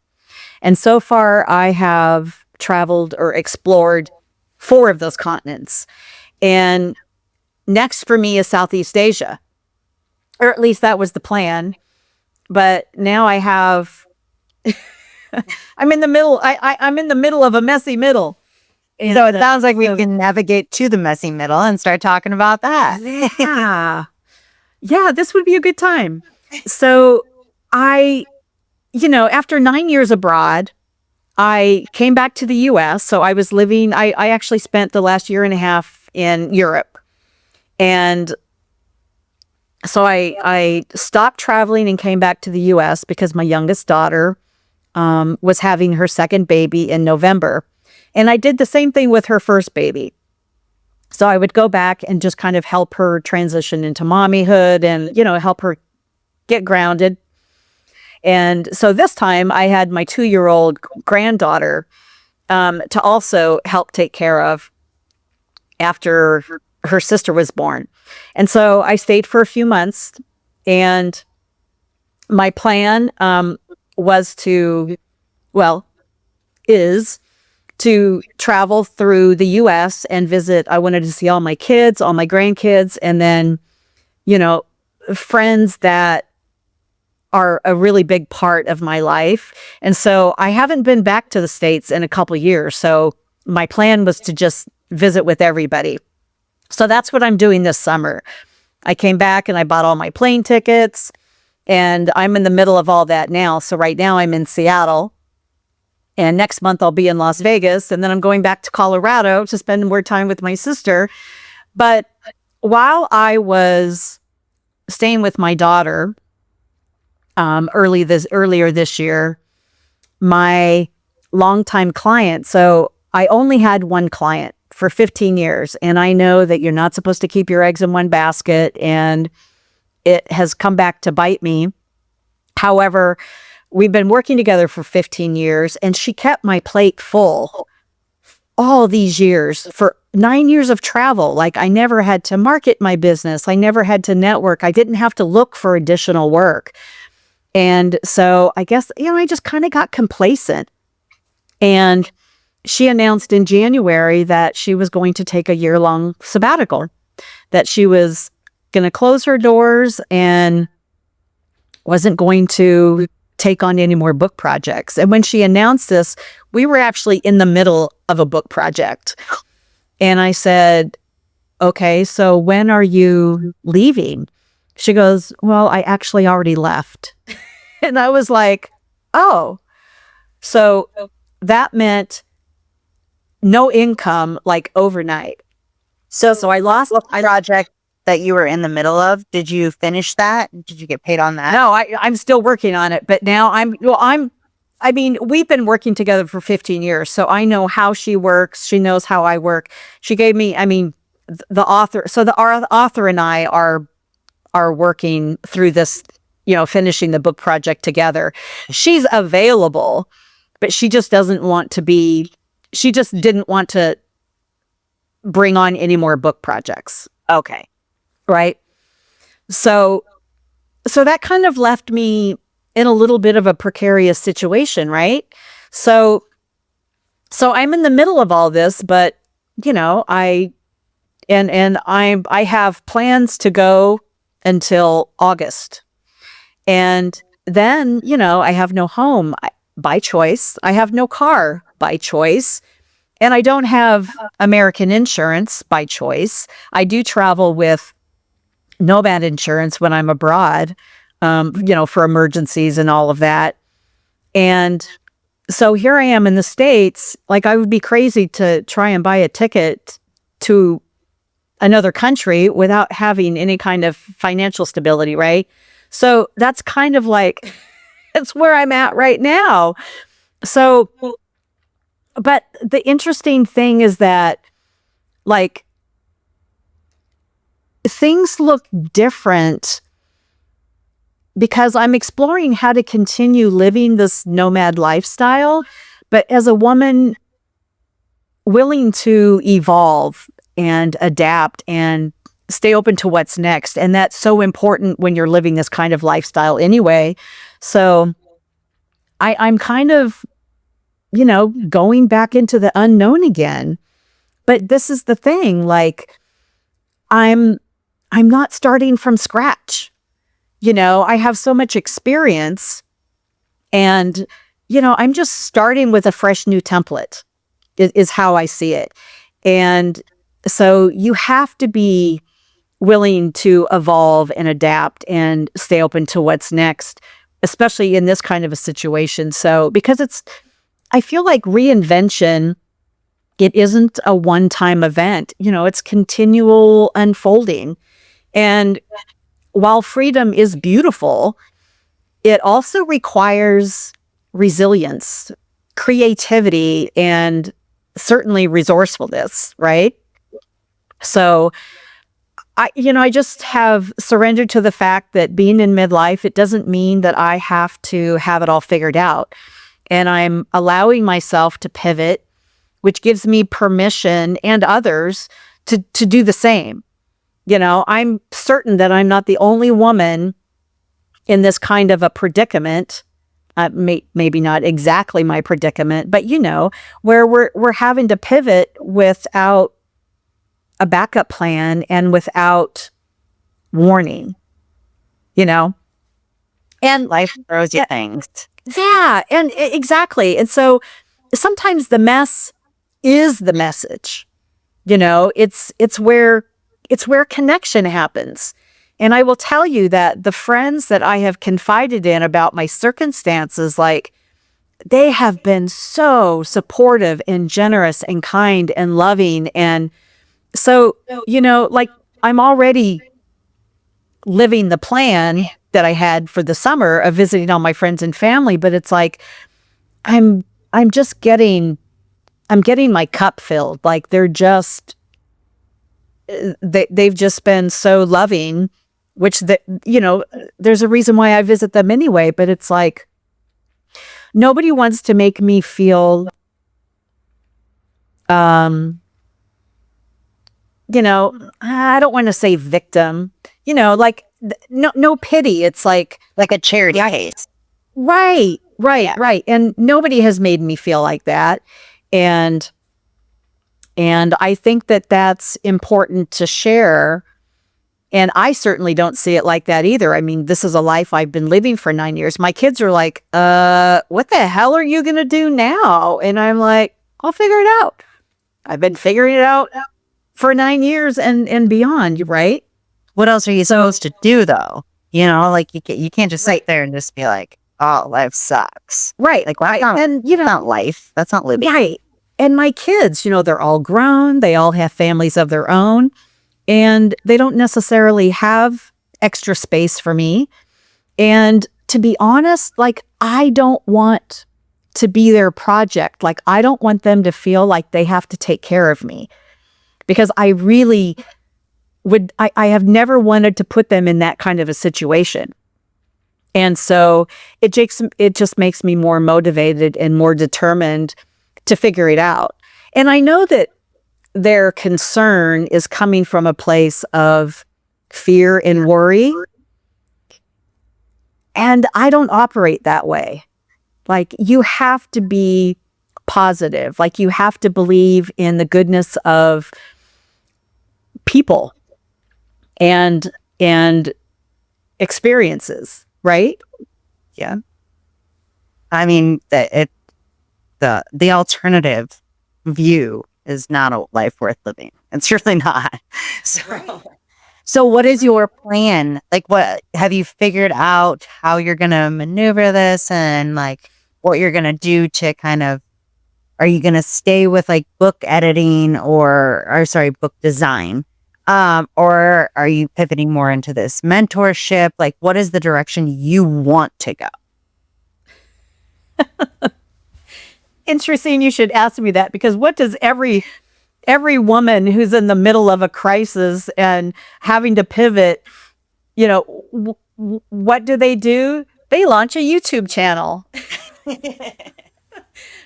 And so far I have traveled or explored 4 of those continents. And next for me is Southeast Asia, or at least that was the plan. But now I have... I'm in the middle. I'm in the middle of a messy middle. So it sounds like we can navigate to the messy middle and start talking about that. Yeah. Yeah, this would be a good time. So after 9 years abroad, I came back to the US. So I was living, I actually spent the last year and a half in Europe. And so I stopped traveling and came back to the US because my youngest daughter was having her second baby in November. And I did the same thing with her first baby. So I would go back and just kind of help her transition into mommyhood and, help her get grounded. And so this time I had my 2-year-old granddaughter to also help take care of after her sister was born. And so I stayed for a few months, and my plan is to travel through the US and visit. I wanted to see all my kids, all my grandkids, and then, friends that are a really big part of my life. And so I haven't been back to the States in a couple years. So my plan was to just visit with everybody. So that's what I'm doing this summer. I came back and I bought all my plane tickets, and I'm in the middle of all that now. So right now I'm in Seattle, and next month I'll be in Las Vegas, and then I'm going back to Colorado to spend more time with my sister. But while I was staying with my daughter earlier this year, my longtime client, so I only had one client for 15 years, and I know that you're not supposed to keep your eggs in one basket, and it has come back to bite me However, we've been working together for 15 years, and she kept my plate full all these years for 9 years of travel. Like, I never had to market my business. I never had to network. I didn't have to look for additional work. And so I guess, I just kind of got complacent. And she announced in January that she was going to take a year-long sabbatical, that she was going to close her doors and wasn't going to take on any more book projects. And when she announced this, we were actually in the middle of a book project. And I said, okay, so when are you leaving? She goes, well, I actually already left. And I was like, oh, so that meant no income, like, overnight. So I lost a project that you were in the middle of. Did you finish that? Did you get paid on that? No, I'm still working on it, but now I mean, we've been working together for 15 years, so I know how she works. She knows how I work. She gave me, the author. So our author and I are working through this, finishing the book project together. She's available, but she just doesn't want to be. She just didn't want to bring on any more book projects. Okay. Right. So that kind of left me in a little bit of a precarious situation, right? So I'm in the middle of all this, but I have plans to go until August. And then, I have no home by choice. I have no car by choice. And I don't have American insurance by choice. I do travel with Nomad insurance when I'm abroad, for emergencies and all of that. And so here I am in the States. Like, I would be crazy to try and buy a ticket to another country without having any kind of financial stability, right? So that's kind of like, it's where I'm at right now. So, but the interesting thing is that, like, things look different because I'm exploring how to continue living this nomad lifestyle, but as a woman willing to evolve and adapt and stay open to what's next. And that's so important when you're living this kind of lifestyle anyway. So I'm kind of, going back into the unknown again. But this is the thing, like, I'm not starting from scratch. I have so much experience, and, I'm just starting with a fresh new template is how I see it. And so you have to be willing to evolve and adapt and stay open to what's next, especially in this kind of a situation. So, because I feel like reinvention, it isn't a one-time event. It's continual unfolding. And while freedom is beautiful, it also requires resilience, creativity, and certainly resourcefulness, right? So I just have surrendered to the fact that being in midlife, it doesn't mean that I have to have it all figured out. And I'm allowing myself to pivot, which gives me permission and others to do the same. I'm certain that I'm not the only woman in this kind of a predicament. Maybe not exactly my predicament, but where we're having to pivot without a backup plan and without warning, and Life throws you things. yeah, and exactly. And so sometimes the mess is the message. It's where connection happens. And I will tell you that the friends that I have confided in about my circumstances, like, they have been so supportive and generous and kind and loving. And so, like, I'm already living the plan that I had for the summer of visiting all my friends and family, but it's like, I'm getting my cup filled. Like, they've just been so loving which there's a reason why I visit them anyway, but it's like nobody wants to make me feel, I don't want to say victim, like no pity. It's like a charity case. Right. Right. And nobody has made me feel like that. And I think that that's important to share. And I certainly don't see it like that either. I mean, this is a life I've been living for 9 years. My kids are like, what the hell are you going to do now? And I'm like, I'll figure it out. I've been figuring it out for 9 years and beyond, right? What else are you supposed to do, though? Like you can't just sit there and just be like, oh, life sucks. Right. Like, well, and that's not life. That's not living. Right. And my kids, they're all grown. They all have families of their own. And they don't necessarily have extra space for me. And to be honest, like, I don't want to be their project. Like, I don't want them to feel like they have to take care of me. Because I really I have never wanted to put them in that kind of a situation. And so it just makes me more motivated and more determined to figure it out. And I know that their concern is coming from a place of fear and worry. And I don't operate that way. Like, you have to be positive. Like, you have to believe in the goodness of people and experiences, right? Yeah. I mean, the alternative view is not a life worth living. It's really not. So what is your plan? Like, what have you figured out how you're going to maneuver this, and like what you're going to do to kind of, are you going to stay with like book editing or sorry, book design? Or are you pivoting more into this mentorship? Like, what is the direction you want to go? Interesting you should ask me that, because what does every woman who's in the middle of a crisis and having to pivot, what do? They launch a YouTube channel.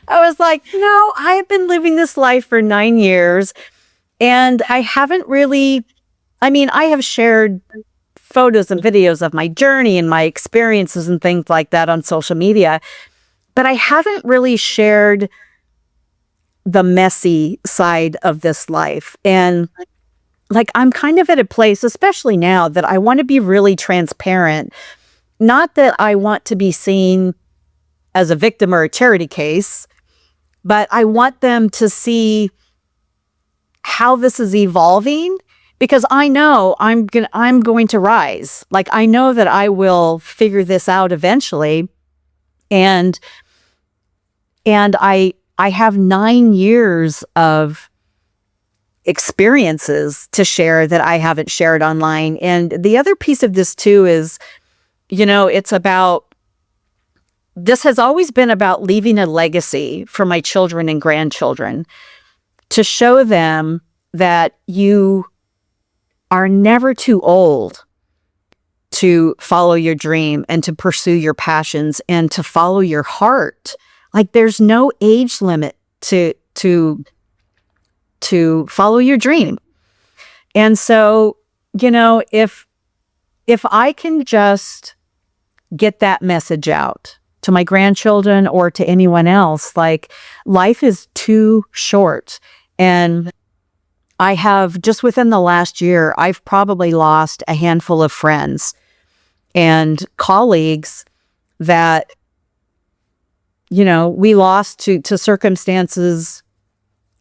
I was like, no, I've been living this life for 9 years, and I haven't really, I have shared photos and videos of my journey and my experiences and things like that on social media, but I haven't really shared the messy side of this life. And like, I'm kind of at a place, especially now, that I want to be really transparent. Not that I want to be seen as a victim or a charity case, but I want them to see how this is evolving, because I know I'm going to rise. Like, I know that I will figure this out eventually. And I have 9 years of experiences to share that I haven't shared online. And the other piece of this too is, this has always been about leaving a legacy for my children and grandchildren, to show them that you are never too old to follow your dream and to pursue your passions and to follow your heart. Like, there's no age limit to follow your dream. And so, if I can just get that message out to my grandchildren or to anyone else, like, life is too short. And I have, just within the last year, I've probably lost a handful of friends and colleagues that, we lost to circumstances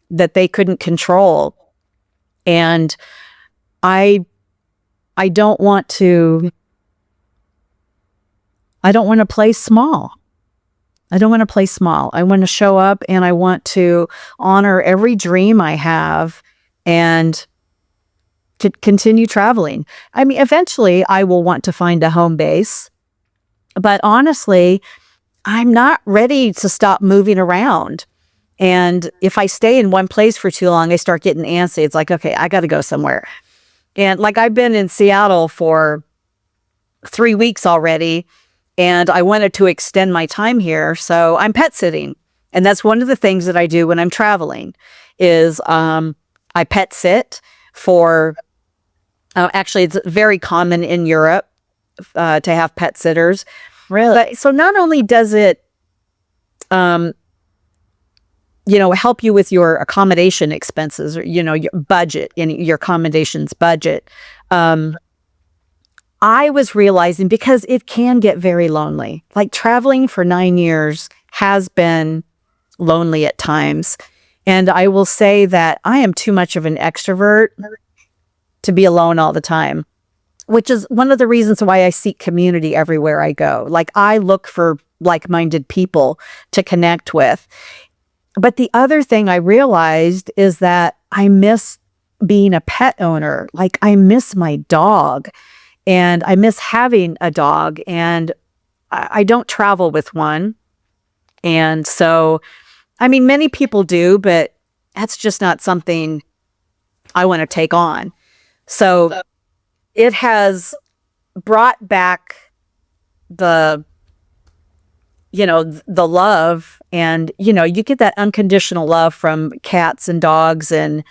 that they couldn't control. And I don't want to play small. I don't want to play small. I want to show up, and I want to honor every dream I have and to continue traveling. Eventually I will want to find a home base, but honestly, I'm not ready to stop moving around. And if I stay in one place for too long, I start getting antsy. It's like, okay, I got to go somewhere. And like, I've been in Seattle for 3 weeks already, and I wanted to extend my time here. So I'm pet sitting. And that's one of the things that I do when I'm traveling is I pet sit for, actually, it's very common in Europe to have pet sitters. Really? But so not only does it, help you with your accommodation expenses or, your budget and your accommodations budget. I was realizing because it can get very lonely. Like traveling for 9 years has been lonely at times. And I will say that I am too much of an extrovert to be alone all the time, which is one of the reasons why I seek community everywhere I go. Like I look for like-minded people to connect with. But the other thing I realized is that I miss being a pet owner. Like I miss my dog and I miss having a dog, and I don't travel with one. And so, I mean, many people do, but that's just not something I want to take on. So it has brought back the, the love, and, you get that unconditional love from cats and dogs. And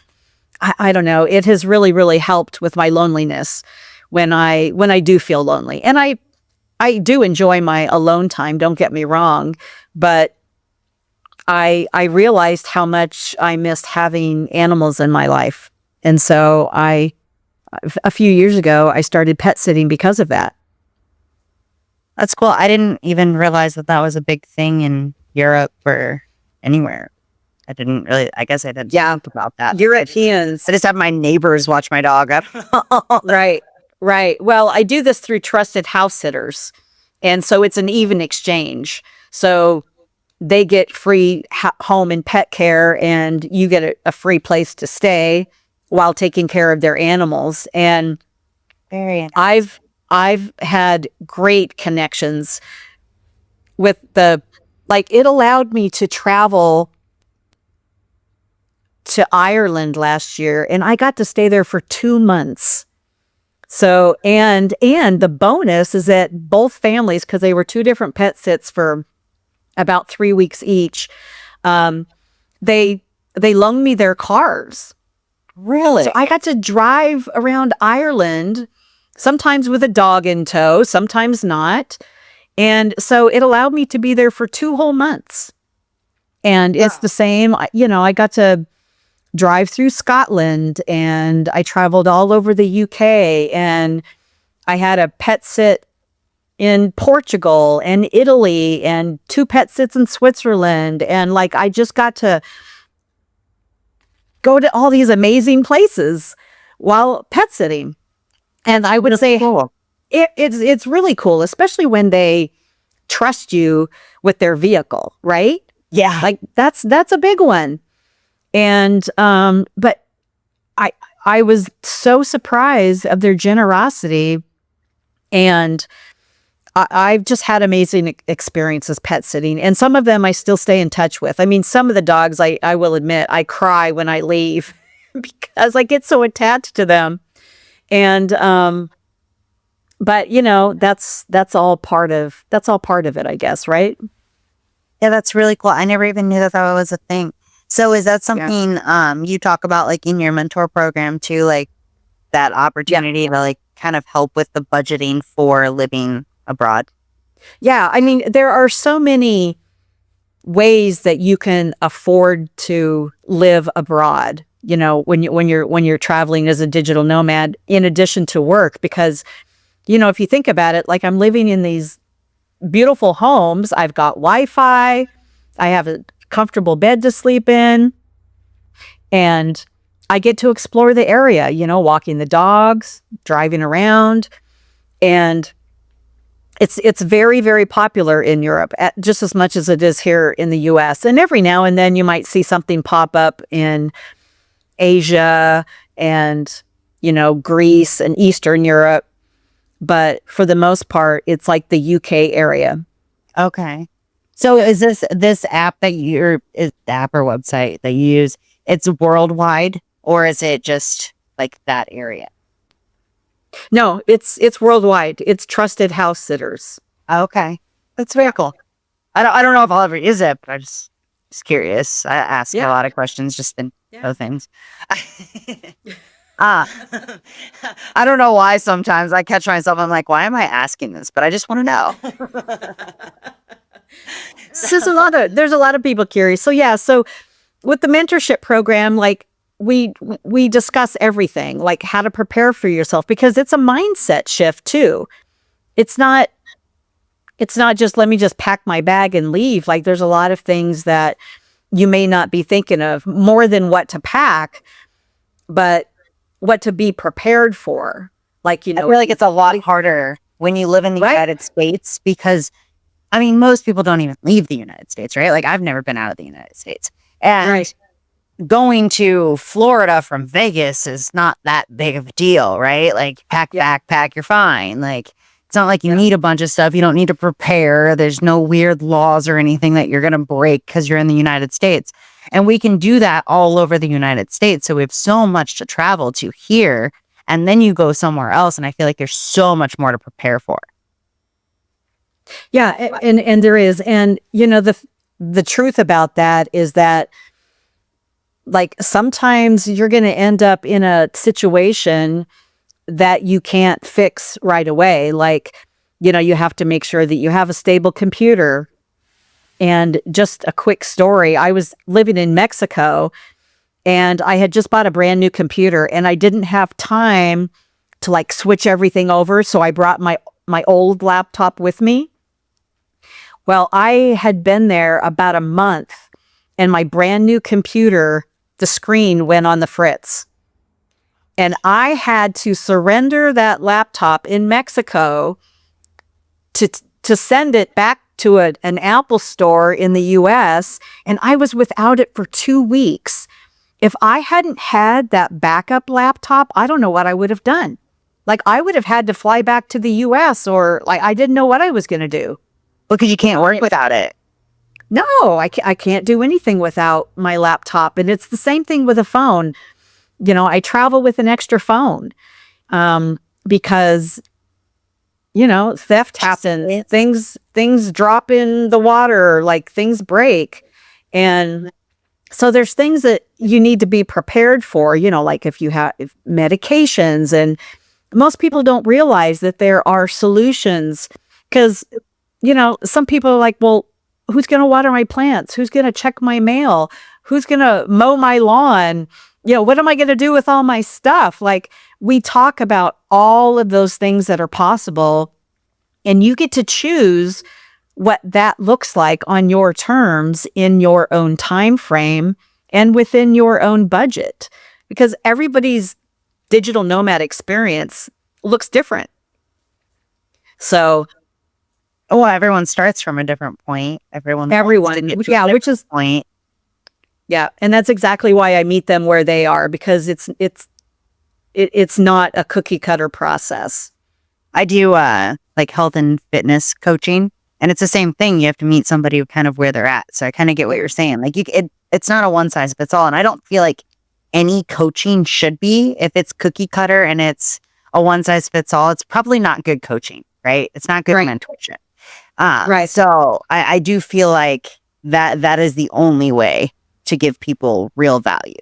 I don't know, it has really, really helped with my loneliness when I do feel lonely. And I do enjoy my alone time, don't get me wrong, but I realized how much I missed having animals in my life. And so a few years ago, I started pet sitting because of that. That's cool. I didn't even realize that was a big thing in Europe or anywhere. I guess I didn't think about that. Europeans. I just have my neighbors watch my dog. Right, right. Well, I do this through trusted house sitters. And so it's an even exchange. So they get free home and pet care, and you get a free place to stay while taking care of their animals. And Very nice. I've had great connections with it allowed me to travel to Ireland last year, and I got to stay there for 2 months. So, and the bonus is that both families, because they were 2 different pet sits for about 3 weeks each, they loaned me their cars. Really? So I got to drive around Ireland, sometimes with a dog in tow, sometimes not. And so it allowed me to be there for 2 whole months. And it's the same, I got to drive through Scotland, and I traveled all over the UK, and I had a pet sit in Portugal and Italy and 2 pet sits in Switzerland. And I just got to go to all these amazing places while pet sitting. And I would say cool. it's really cool, especially when they trust you with their vehicle, right? Yeah. That's a big one. And but I was so surprised of their generosity, and I've just had amazing experiences pet sitting, and some of them I still stay in touch with. I mean, some of the dogs, I will admit, I cry when I leave because I get so attached to them. And but that's all part of it, I guess, right? Yeah, that's really cool. I never even knew that was a thing. So is that something you talk about in your mentor program too, that opportunity to kind of help with the budgeting for living abroad? Yeah, I mean, there are so many ways that you can afford to live abroad, when you're traveling as a digital nomad in addition to work, because if you think about it, I'm living in these beautiful homes, I've got Wi-Fi, I have a comfortable bed to sleep in, and I get to explore the area, walking the dogs, driving around. And it's very, very popular in Europe, just as much as it is here in the US. And every now and then you might see something pop up in Asia and, Greece and Eastern Europe. But for the most part, it's the UK area. Okay. So is this app that is the app or website that you use, it's worldwide, or is it just that area? No, it's worldwide. It's trusted house sitters. Okay. That's very cool. I don't know if I'll ever use it, but just curious. I ask a Yeah. lot of questions just in Yeah. other things. Ah, I don't know why sometimes I catch myself, I'm like, why am I asking this? But I just want to know. There's a lot of people curious. So yeah, so with the mentorship program, like we discuss everything, like how to prepare for yourself, because it's a mindset shift too. It's not it's not just let me just pack my bag and leave. Like there's a lot of things that you may not be thinking of, more than what to pack, but what to be prepared for. Like, I feel like it's a lot harder when you live in the right? United States because, I mean, most people don't even leave the United States, right? Like, I've never been out of the United States. And Right. going to Florida from Vegas is not that big of a deal, right? Like, pack, Yeah. backpack, you're fine. Like, it's not like you Yeah. need a bunch of stuff. You don't need to prepare. There's no weird laws or anything that you're going to break because you're in the United States. And we can do that all over the United States. So we have so much to travel to here. And then you go somewhere else. And I feel like there's so much more to prepare for. Yeah, and there is. And you know, the truth about that is that like sometimes you're going to end up in a situation that you can't fix right away. Like, you know, you have to make sure that you have a stable computer. And just a quick story, I was living in Mexico and I had just bought a brand new computer and I didn't have time to like switch everything over, so I brought my old laptop with me. Well, I had been there about a month and my brand new computer, the screen went on the fritz. And I had to surrender that laptop in Mexico to send it back to an Apple store in the US. And I was without it for 2 weeks. If I hadn't had that backup laptop, I don't know what I would have done. Like I would have had to fly back to the US, or like I didn't know what I was going to do. Because you can't work without it. No, I can't do anything without my laptop. And it's the same thing with a phone. You know, I travel with an extra phone because, you know, theft happens. Things drop in the water, like things break. And so there's things that you need to be prepared for, you know, like if medications, and most people don't realize that there are solutions because, you know, some people are like, well, who's going to water my plants? Who's going to check my mail? Who's going to mow my lawn? You know, what am I going to do with all my stuff? Like we talk about all of those things that are possible, and you get to choose what that looks like on your terms in your own time frame and within your own budget, because everybody's digital nomad experience looks different. So Well, everyone starts from a different point. Everyone, yeah, which is point. Yeah, and that's exactly why I meet them where they are, because it's not a cookie cutter process. I do like health and fitness coaching, and it's the same thing. You have to meet somebody kind of where they're at. So I kind of get what you're saying. Like it's not a one size fits all, and I don't feel like any coaching should be. If it's cookie cutter and it's a one size fits all, it's probably not good coaching, right? It's not good mentorship. Right. So I do feel like that is the only way to give people real value.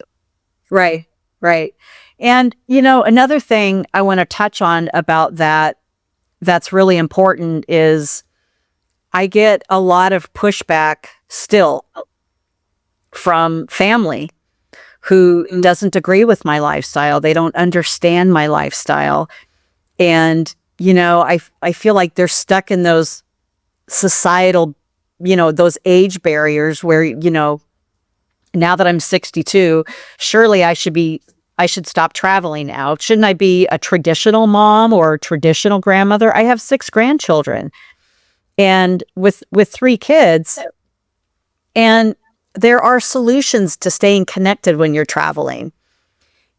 Right. Right. And, you know, another thing I want to touch on about that's really important is I get a lot of pushback still from family who doesn't agree with my lifestyle. They don't understand my lifestyle. And, you know, I feel like they're stuck in those societal, you know, those age barriers where, you know, now that I'm 62, surely I should stop traveling now. Shouldn't I be a traditional mom or a traditional grandmother? I have 6 grandchildren and with 3 kids. And there are solutions to staying connected when you're traveling.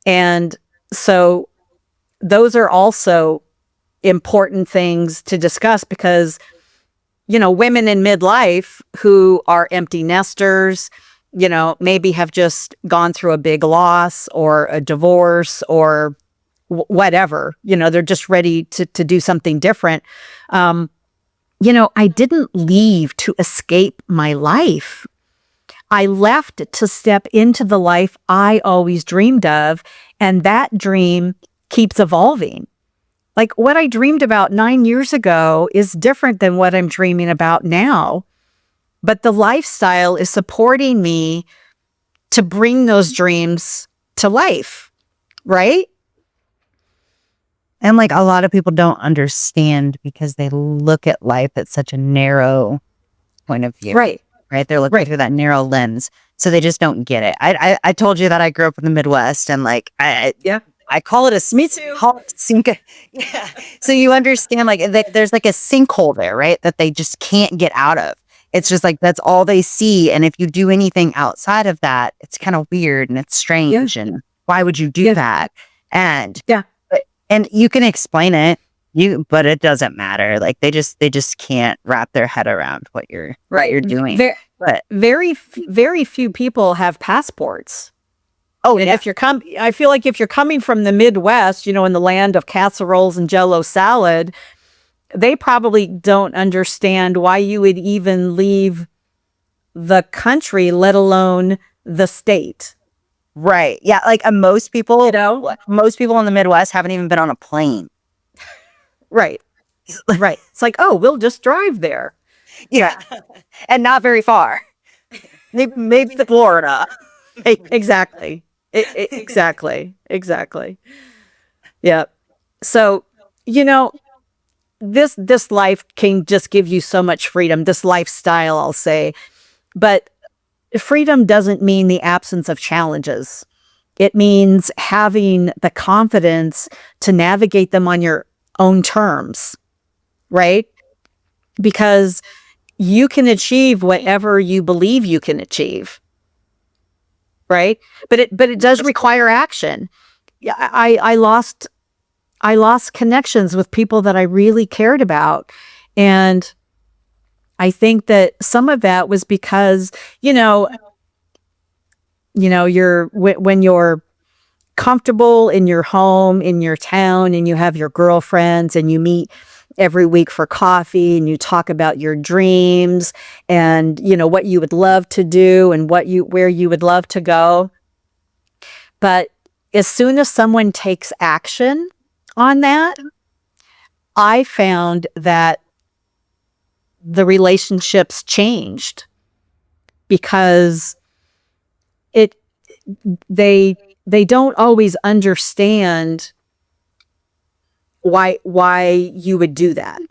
And so those are also important things to discuss because, you know, women in midlife who are empty nesters, you know, maybe have just gone through a big loss or a divorce or whatever, they're just ready to do something different. I didn't leave to escape my life. I left to step into the life I always dreamed of, and that dream keeps evolving. Like what I dreamed about 9 years ago is different than what I'm dreaming about now, but the lifestyle is supporting me to bring those dreams to life, right? And like a lot of people don't understand because they look at life at such a narrow point of view. Right. Right. They're looking through that narrow lens. So they just don't get it. I told you that I grew up in the Midwest, and like I call it a Me too. sink. Yeah. So you understand, like there's like a sinkhole there, right? That they just can't get out of. It's just like that's all they see. And if you do anything outside of that, it's kind of weird and it's strange. And why would you do that? And and you can explain it, but it doesn't matter. Like they just can't wrap their head around what you're doing. Very few people have passports. Oh, and yeah. I feel like if you're coming from the Midwest, in the land of casseroles and Jell-O salad, they probably don't understand why you would even leave the country, let alone the state. Right. Yeah. Like most people, most people in the Midwest haven't even been on a plane. Right. Right. It's like, oh, we'll just drive there. Yeah. And not very far. Maybe to Florida. Exactly. Exactly. Yeah. So, this life can just give you so much freedom, this lifestyle, I'll say. But freedom doesn't mean the absence of challenges. It means having the confidence to navigate them on your own terms, right? Because you can achieve whatever you believe you can achieve, right? But it does require action. Yeah, I lost connections with people that I really cared about, and I think that some of that was because when you're comfortable in your home, in your town, and you have your girlfriends and you meet every week for coffee and you talk about your dreams and what you would love to do and where you would love to go. But as soon as someone takes action on that, I found that the relationships changed because they don't always understand why you would do that,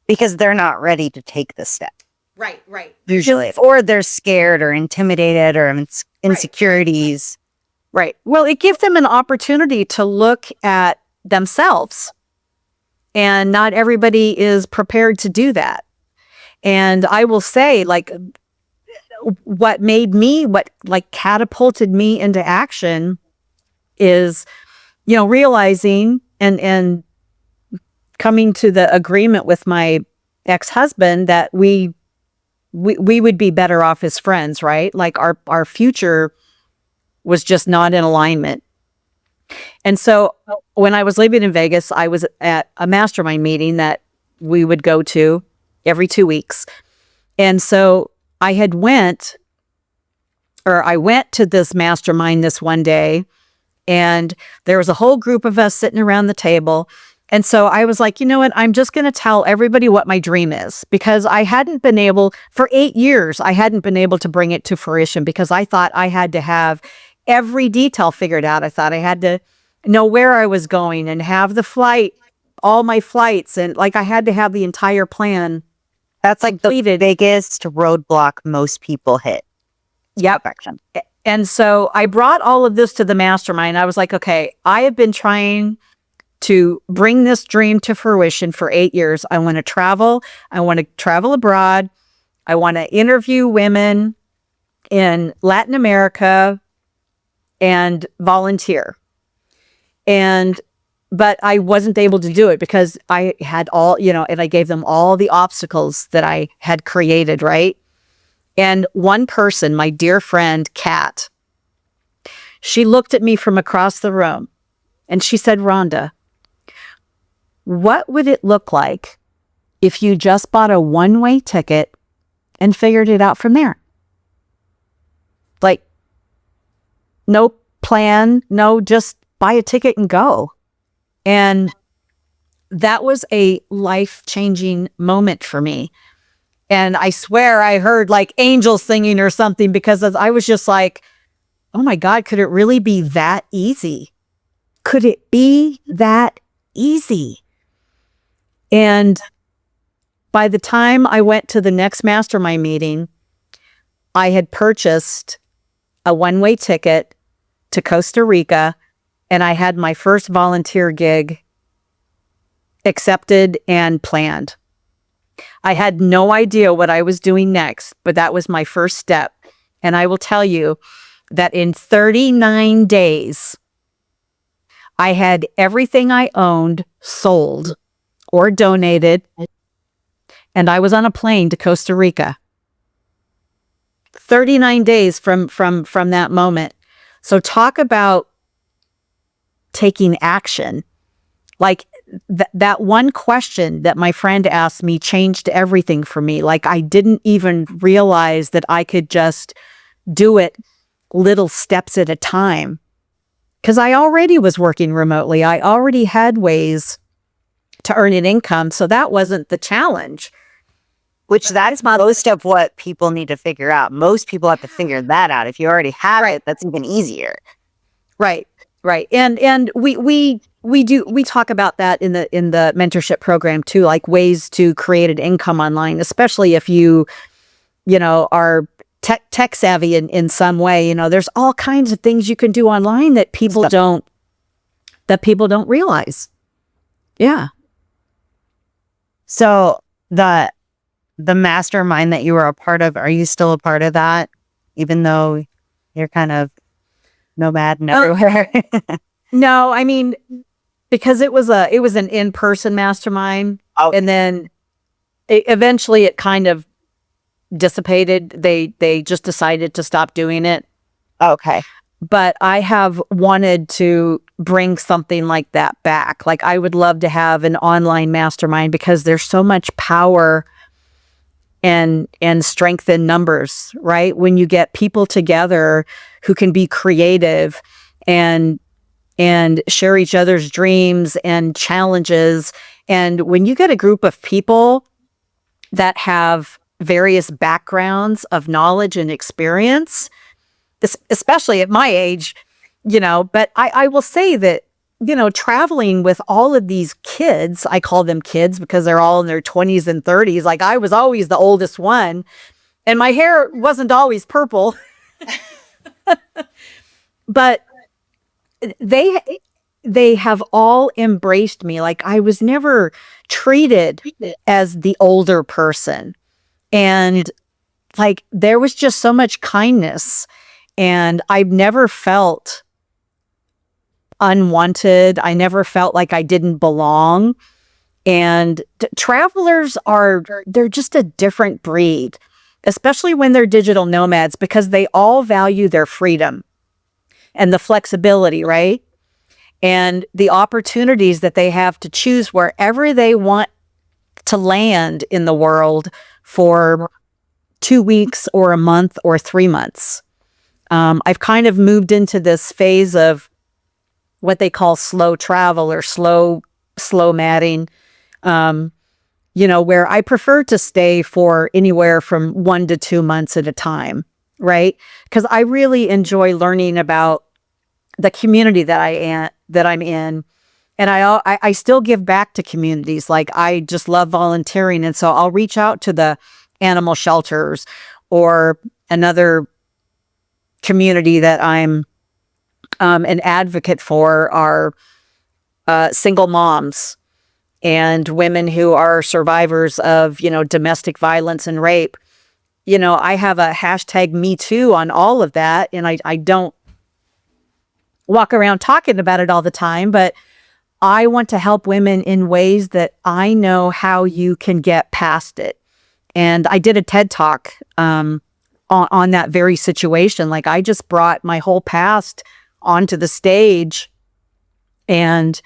because they're not ready to take the step. Right. Usually, or they're scared or intimidated or insecurities. Right. Well, it gives them an opportunity to look at themselves, and not everybody is prepared to do that. And I will say, like, what catapulted me into action is, realizing and coming to the agreement with my ex-husband that we would be better off as friends, right? Like our future was just not in alignment. And so when I was living in Vegas, I was at a mastermind meeting that we would go to every 2 weeks. And so I went to this mastermind this one day, and there was a whole group of us sitting around the table. And so I was like, you know what? I'm just going to tell everybody what my dream is, because for 8 years, I hadn't been able to bring it to fruition because I thought I had to have every detail figured out. I thought I had to know where I was going and have all my flights. And like I had to have the entire plan. That's like completed. The biggest roadblock most people hit. Yep. Perfection. And so I brought all of this to the mastermind. I was like, okay, I have been trying to bring this dream to fruition for 8 years. I want to travel. I want to travel abroad. I want to interview women in Latin America and volunteer. But I wasn't able to do it because I had and I gave them all the obstacles that I had created, right? And one person, my dear friend, Kat, she looked at me from across the room And she said, Rhonda, what would it look like if you just bought a one-way ticket and figured it out from there? Like, no plan, no, just buy a ticket and go. And that was a life-changing moment for me. And I swear I heard like angels singing or something, because I was just like, oh my God, could it really be that easy? Could it be that easy? And by the time I went to the next mastermind meeting, I had purchased a one-way ticket to Costa Rica, and I had my first volunteer gig accepted and planned. I had no idea what I was doing next, but that was my first step. And I will tell you that in 39 days, I had everything I owned sold or donated, and I was on a plane to Costa Rica. 39 days from that moment. So talk about taking action. Like that one question that my friend asked me changed everything for me. Like I didn't even realize that I could just do it little steps at a time, because I already was working remotely. I already had ways to earn an income. So that wasn't the challenge. Which that's most of what people need to figure out. Most people have to figure that out. If you already have it, that's even easier. Right. And we talk about that in the mentorship program too, like ways to create an income online, especially if you are tech savvy in some way. There's all kinds of things you can do online that people don't realize. Yeah. So the mastermind that you were a part of, are you still a part of that, even though you're kind of nomad and everywhere? No, I mean, because it was an in-person mastermind, and then eventually it kind of dissipated. They just decided to stop doing it. Okay. But I have wanted to bring something like that back. Like I would love to have an online mastermind, because there's so much power and strength in numbers, right? When you get people together who can be creative and share each other's dreams and challenges. And when you get a group of people that have various backgrounds of knowledge and experience, especially at my age, but I will say that, traveling with all of these kids, I call them kids because they're all in their 20s and 30s. Like I was always the oldest one, and my hair wasn't always purple, but they have all embraced me. Like I was never treated as the older person. And like there was just so much kindness, and I've never felt unwanted. I never felt like I didn't belong. And travelers they're just a different breed, especially when they're digital nomads, because they all value their freedom and the flexibility, right? And the opportunities that they have to choose wherever they want to land in the world for 2 weeks or a month or 3 months. I've kind of moved into this phase of what they call slow travel or slow matting, where I prefer to stay for anywhere from 1 to 2 months at a time, right? Because I really enjoy learning about the community that I'm in. And I still give back to communities. Like I just love volunteering. And so I'll reach out to the animal shelters or another community that I'm an advocate for are single moms and women who are survivors of, domestic violence and rape. I have a hashtag Me Too on all of that. And I don't walk around talking about it all the time, but I want to help women in ways that I know how you can get past it. And I did a TED Talk on that very situation. Like I just brought my whole past onto the stage and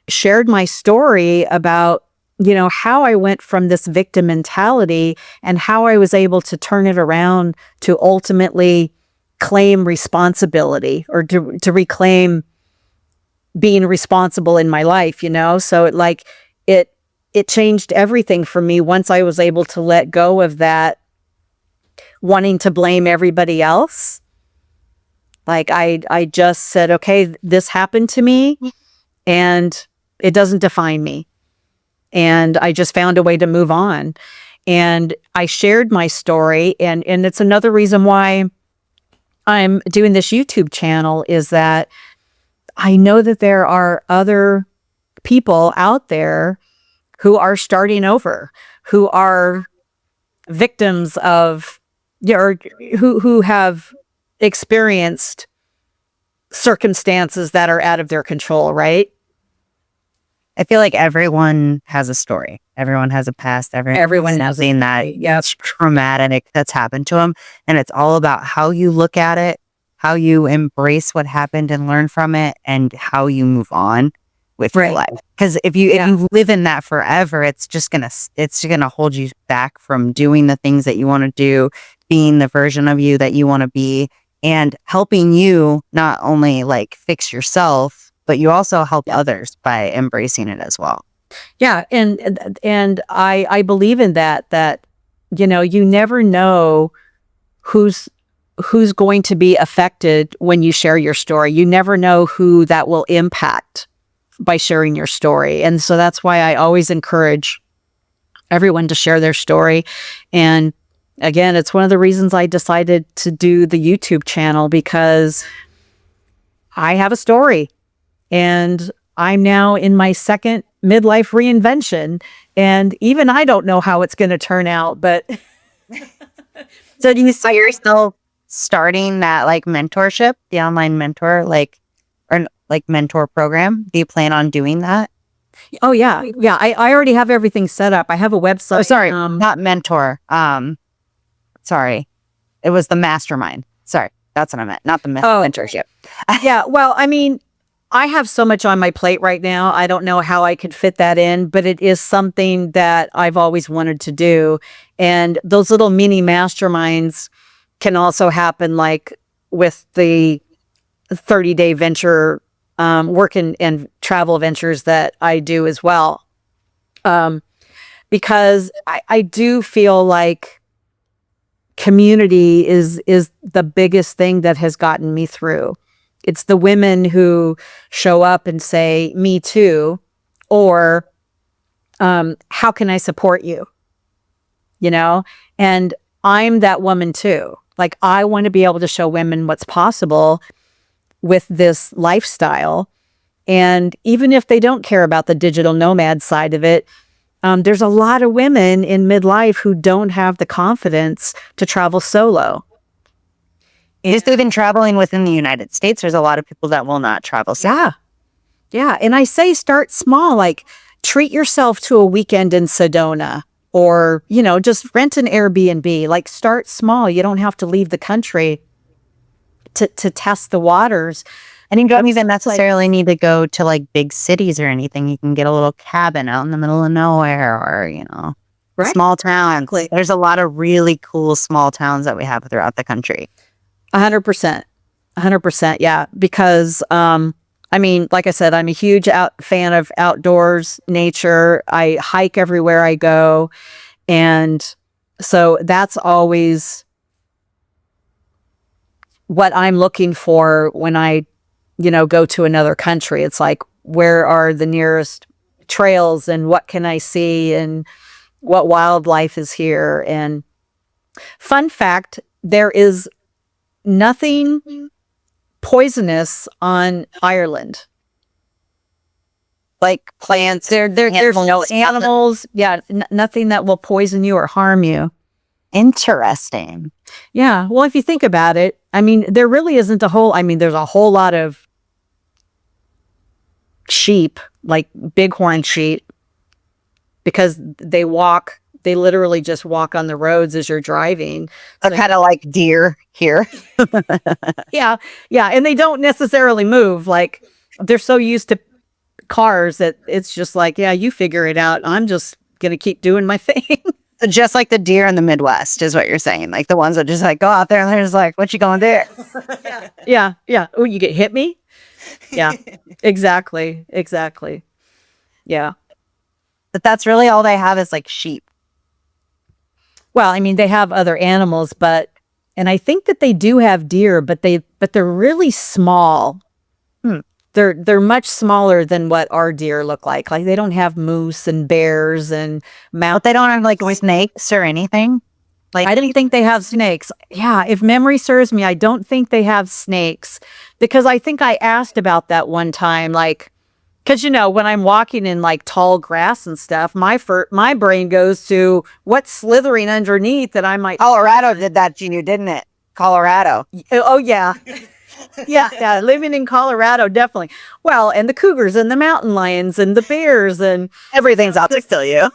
shared my story about, how I went from this victim mentality and how I was able to turn it around to ultimately claim responsibility, or to reclaim being responsible in my life, So it changed everything for me once I was able to let go of that wanting to blame everybody else. Like I just said, okay, this happened to me and it doesn't define me. And I just found a way to move on. And I shared my story, and it's another reason why I'm doing this YouTube channel, is that I know that there are other people out there who are starting over, who are victims of, or who have experienced circumstances that are out of their control, right? I feel like everyone has a story. Everyone has a past. Everyone has seen that traumatic that's happened to them. And it's all about how you look at it, how you embrace what happened and learn from it, and how you move on with your life. Because if you live in that forever, it's gonna hold you back from doing the things that you want to do, being the version of you that you want to be, and helping you not only like fix yourself, but you also help others by embracing it as well. Yeah, and I believe in that you never know who's going to be affected when you share your story. You never know who that will impact by sharing your story. And so that's why I always encourage everyone to share their story. And again, it's one of the reasons I decided to do the YouTube channel, because I have a story. And I'm now in my second midlife reinvention. And even I don't know how it's going to turn out. But so do you see yourself starting that like mentorship, the online mentor, or mentor program? Do you plan on doing that? Oh, yeah. Yeah. I already have everything set up. I have a website. Oh, sorry. Not mentor. Sorry. It was the mastermind. Sorry. That's what I meant. Not the mentorship. Yeah. Well, I mean, I have so much on my plate right now. I don't know how I could fit that in, but it is something that I've always wanted to do. And those little mini masterminds can also happen, like with the 30-day venture work and travel ventures that I do as well. Because I do feel like community is the biggest thing that has gotten me through. It's the women who show up and say, me too, or how can I support you? And I'm that woman too. Like, I want to be able to show women what's possible with this lifestyle. And even if they don't care about the digital nomad side of it, there's a lot of women in midlife who don't have the confidence to travel solo. Just even traveling within the United States, there's a lot of people that will not travel solo. Yeah. Yeah. And I say start small, like treat yourself to a weekend in Sedona, or, just rent an Airbnb. Like, start small. You don't have to leave the country to test the waters. And you don't even necessarily need to go to like big cities or anything. You can get a little cabin out in the middle of nowhere, or, small towns. There's a lot of really cool small towns that we have throughout the country. 100%. 100%. Yeah. Because, like I said, I'm a huge fan of outdoors, nature. I hike everywhere I go. And so that's always what I'm looking for when I, go to another country. It's like, where are the nearest trails, and what can I see, and what wildlife is here? And fun fact, there is nothing poisonous on Ireland. Like plants, there's no animals. Yeah, nothing that will poison you or harm you. Interesting. Yeah. Well, if you think about it, there really isn't there's a whole lot of sheep, like bighorn sheep, because they literally just walk on the roads as you're driving. They're kind of like deer here. Yeah. Yeah. And they don't necessarily move. Like, they're so used to cars that it's just like, yeah, you figure it out. I'm just going to keep doing my thing. Just like the deer in the Midwest is what you're saying. Like the ones that just like go out there and they're just like, what you going to do? Yeah. Yeah. Oh, you get hit me? Yeah. Exactly. Exactly. Yeah. But that's really all they have is like sheep. Well, I mean, they have other animals, and I think that they do have deer, but they're really small. Hmm. They're much smaller than what our deer look like. Like they don't have moose and bears and But they don't have like snakes or anything. I didn't think they have snakes. Yeah, if memory serves me, I don't think they have snakes because I think I asked about that one time, like, because when I'm walking in like tall grass and stuff, my brain goes to what's slithering underneath that I might. Colorado did that to you, didn't it? Colorado. Oh yeah, yeah. Living in Colorado, definitely. Well, and the cougars and the mountain lions and the bears and Everything's out to kill you.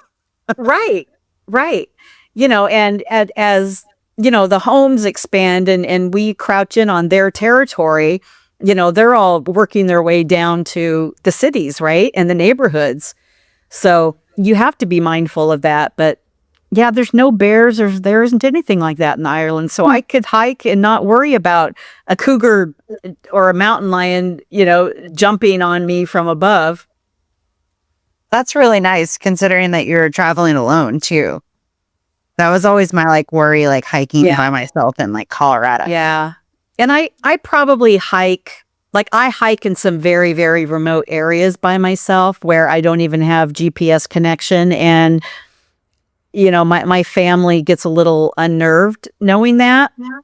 right, right. And as the homes expand and we crouch in on their territory, they're all working their way down to the cities, right? And the neighborhoods. So you have to be mindful of that. But yeah, there's no bears or there isn't anything like that in Ireland. So I could hike and not worry about a cougar or a mountain lion, jumping on me from above. That's really nice considering that you're traveling alone too. That was always my like worry, like hiking by myself in like Colorado. Yeah. And I probably hike, like I hike in some very, very remote areas by myself where I don't even have GPS connection. And, my family gets a little unnerved knowing that. Yeah.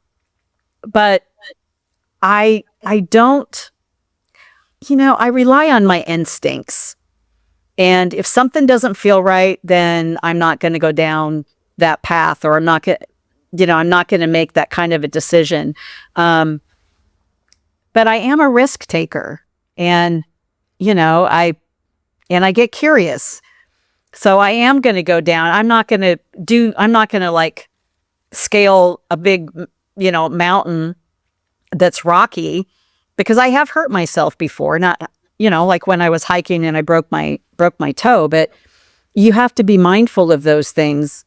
But I don't, I rely on my instincts. And if something doesn't feel right, then I'm not going to go down that path, or I'm not going to make that kind of a decision. But I am a risk taker, and I get curious. So I am going to go down. I'm not going to like scale a big, mountain that's rocky, because I have hurt myself before. Not, like when I was hiking and I broke my toe, but you have to be mindful of those things.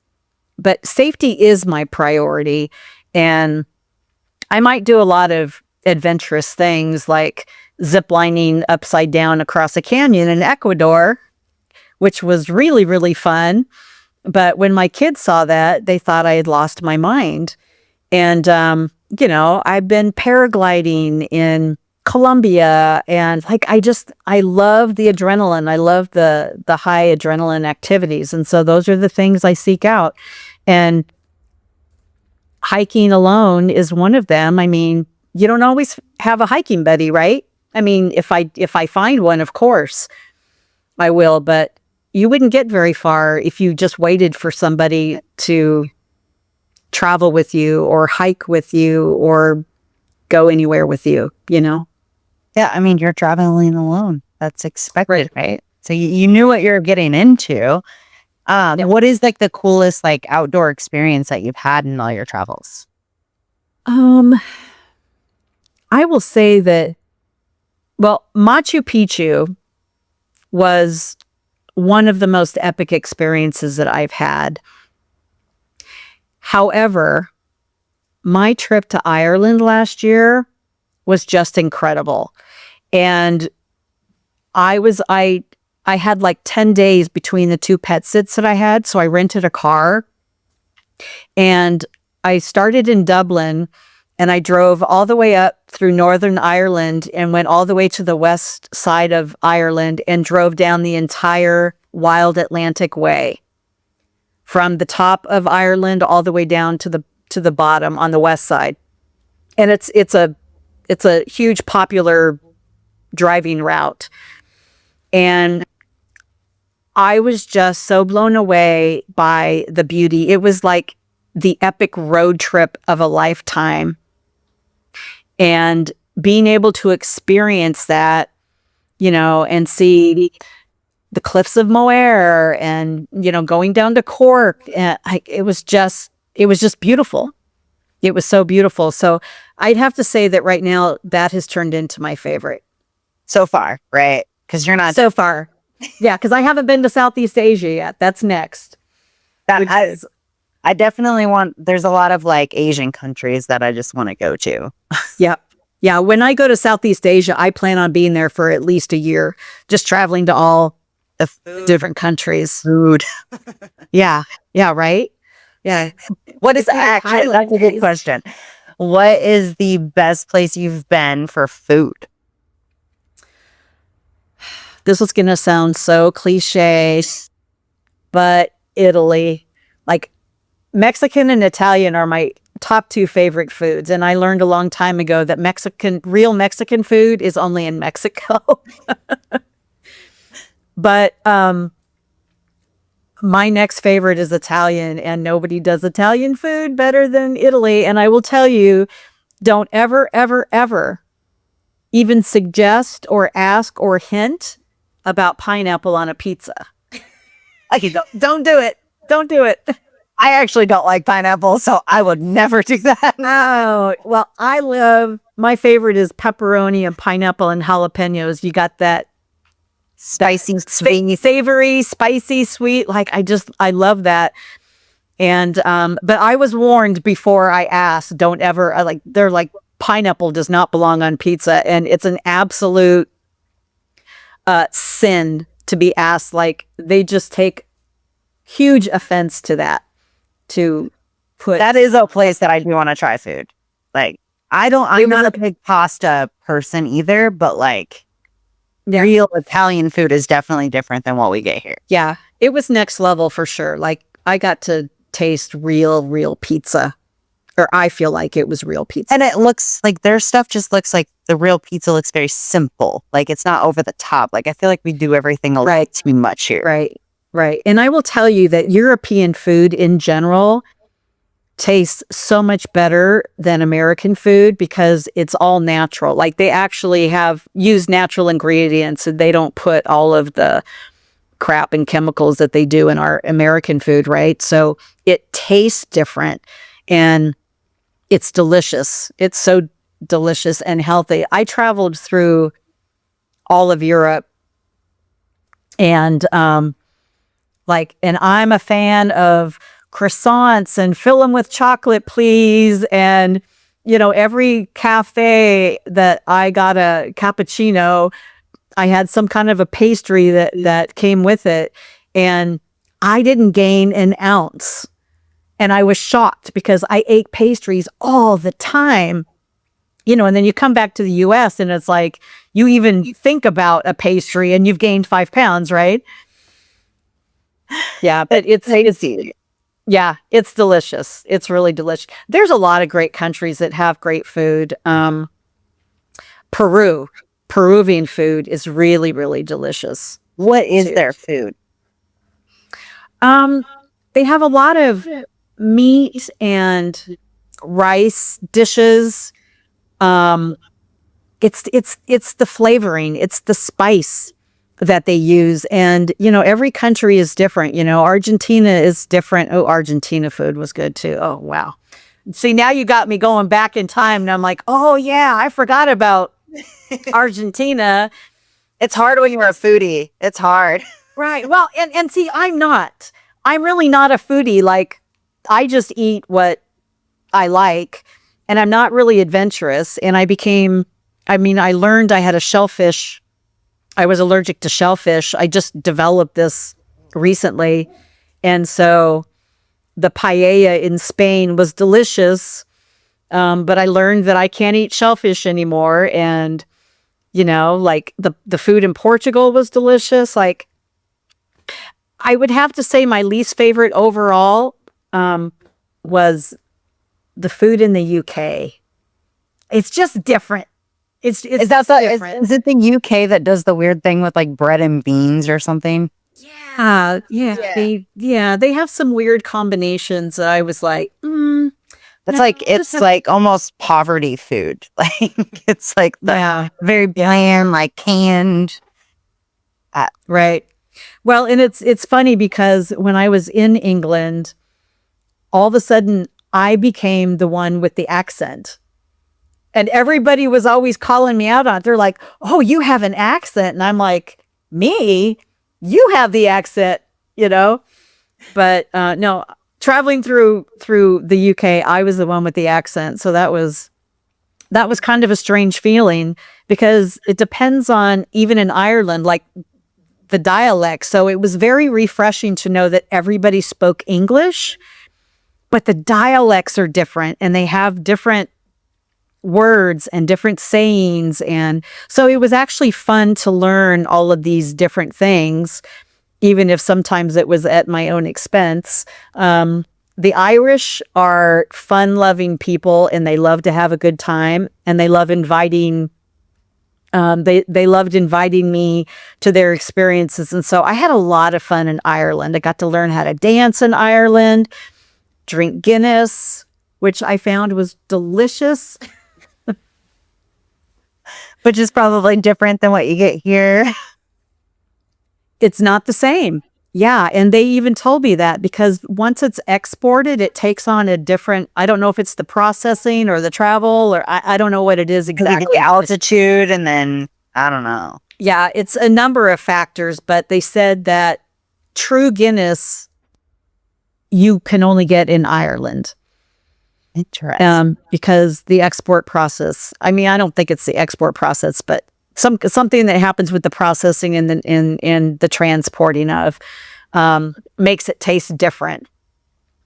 But safety is my priority. And I might do a lot of adventurous things like ziplining upside down across a canyon in Ecuador, which was really, really fun. But when my kids saw that, they thought I had lost my mind. And, I've been paragliding in Colombia, and like, I love the adrenaline. I love the high adrenaline activities. And so those are the things I seek out. And hiking alone is one of them. I mean, you don't always have a hiking buddy, right? I mean, if I find one, of course I will, but you wouldn't get very far if you just waited for somebody to travel with you or hike with you or go anywhere with you, Yeah, I mean, you're traveling alone. That's expected, right? So you knew what you're getting into. What is like the coolest like outdoor experience that you've had in all your travels? I will say that, well, Machu Picchu was one of the most epic experiences that I've had. However, my trip to Ireland last year was just incredible. And I had like 10 days between the two pet sits that I had. So I rented a car and I started in Dublin and I drove all the way up through Northern Ireland and went all the way to the west side of Ireland and drove down the entire Wild Atlantic Way from the top of Ireland all the way down to the bottom on the west side. And it's a huge popular driving route. And I was just so blown away by the beauty. It was like the epic road trip of a lifetime. And being able to experience that, and see the cliffs of Moher and, going down to Cork. And it was just beautiful. It was so beautiful. So I'd have to say that right now that has turned into my favorite. So far, right? Because you're not so far. Yeah, because I haven't been to Southeast Asia yet. That's next. that. Which is, I definitely want. There's a lot of like Asian countries that I just want to go to. yeah. Yeah. When I go to Southeast Asia, I plan on being there for at least a year, just traveling to all The food, different countries. food. Yeah. Yeah. Right. Yeah. What is It's like actually? Thailand. That's a good question. What is the best place you've been for food? This is going to sound so cliche, but Italy, like Mexican and Italian are my top two favorite foods. And I learned a long time ago that real Mexican food is only in Mexico. But my next favorite is Italian, and nobody does Italian food better than Italy. And I will tell you, don't ever, ever, ever even suggest or ask or hint about pineapple on a pizza. Okay, don't do it. Don't do it. I actually don't like pineapple, so I would never do that. No. Well, my favorite is pepperoni and pineapple and jalapenos. You got that Spicy, sweet. savory, spicy, sweet. Like I love that. And but I was warned before I asked, don't ever they're like pineapple does not belong on pizza, and it's an absolute sin to be asked. Like they just take huge offense to that. To put That is a place that I do want to try food. Like I'm not a big pasta person either, but like real Italian food is definitely different than what we get here. Yeah, it was next level for sure. Like I got to taste real pizza, or I feel like it was real pizza. And it looks like their stuff just looks like the real pizza looks very simple. Like it's not over the top. Like I feel like we do everything a little too much here. Right. And I will tell you that European food in general tastes so much better than American food because it's all natural. Like they actually have used natural ingredients, and they don't put all of the crap and chemicals that they do in our American food, right? So it tastes different and it's delicious. It's so delicious and healthy. I traveled through all of Europe, and and I'm a fan of croissants and fill them with chocolate, please. And, every cafe that I got a cappuccino, I had some kind of a pastry that came with it. And I didn't gain an ounce. And I was shocked because I ate pastries all the time. And then you come back to the US and it's like, you even think about a pastry and you've gained 5 pounds, right? Yeah, but it's delicious. It's really delicious. There's a lot of great countries that have great food. Peruvian food is really, really delicious. What is their food? They have a lot of meat and rice dishes. It's the flavoring, it's the spice that they use. And, every country is different. Argentina is different. Oh, Argentina food was good too. Oh, wow. See, now you got me going back in time and I'm like, oh yeah, I forgot about Argentina. It's hard when you're a foodie. It's hard. Right. Well, and see, I'm really not a foodie. Like I just eat what I like, and I'm not really adventurous. And I learned I had a shellfish. I was allergic to shellfish. I just developed this recently. And so the paella in Spain was delicious. But I learned that I can't eat shellfish anymore. And, like the food in Portugal was delicious. Like I would have to say my least favorite overall was the food in the UK. It's just different. It's Is it the UK that does the weird thing with like bread and beans or something? Yeah. They have some weird combinations that I was like, it's like almost poverty food. Like it's like very bland, like canned. Right. Well, and it's funny because when I was in England, all of a sudden I became the one with the accent. And everybody was always calling me out on it. They're like, "Oh, you have an accent." And I'm like, "Me? You have the accent, you know?" But no, traveling through the UK, I was the one with the accent. So that was kind of a strange feeling because it depends on, even in Ireland, like the dialect. So it was very refreshing to know that everybody spoke English, but the dialects are different and they have different words and different sayings. And so it was actually fun to learn all of these different things, even if sometimes it was at my own expense. The Irish are fun-loving people, and they love to have a good time, and they love inviting. They loved inviting me to their experiences, and so I had a lot of fun in Ireland. I got to learn how to dance in Ireland, drink Guinness, which I found was delicious. Which is probably different than what you get here. It's not the same. Yeah, and they even told me that because once it's exported, it takes on a different, I don't know if it's the processing or the travel, or I don't know what it is exactly. The altitude, and then I don't know. Yeah, it's a number of factors, but they said that true Guinness you can only get in Ireland. Interesting. Because the export process, I mean, I don't think it's the export process, but something that happens with the processing and the transporting of makes it taste different.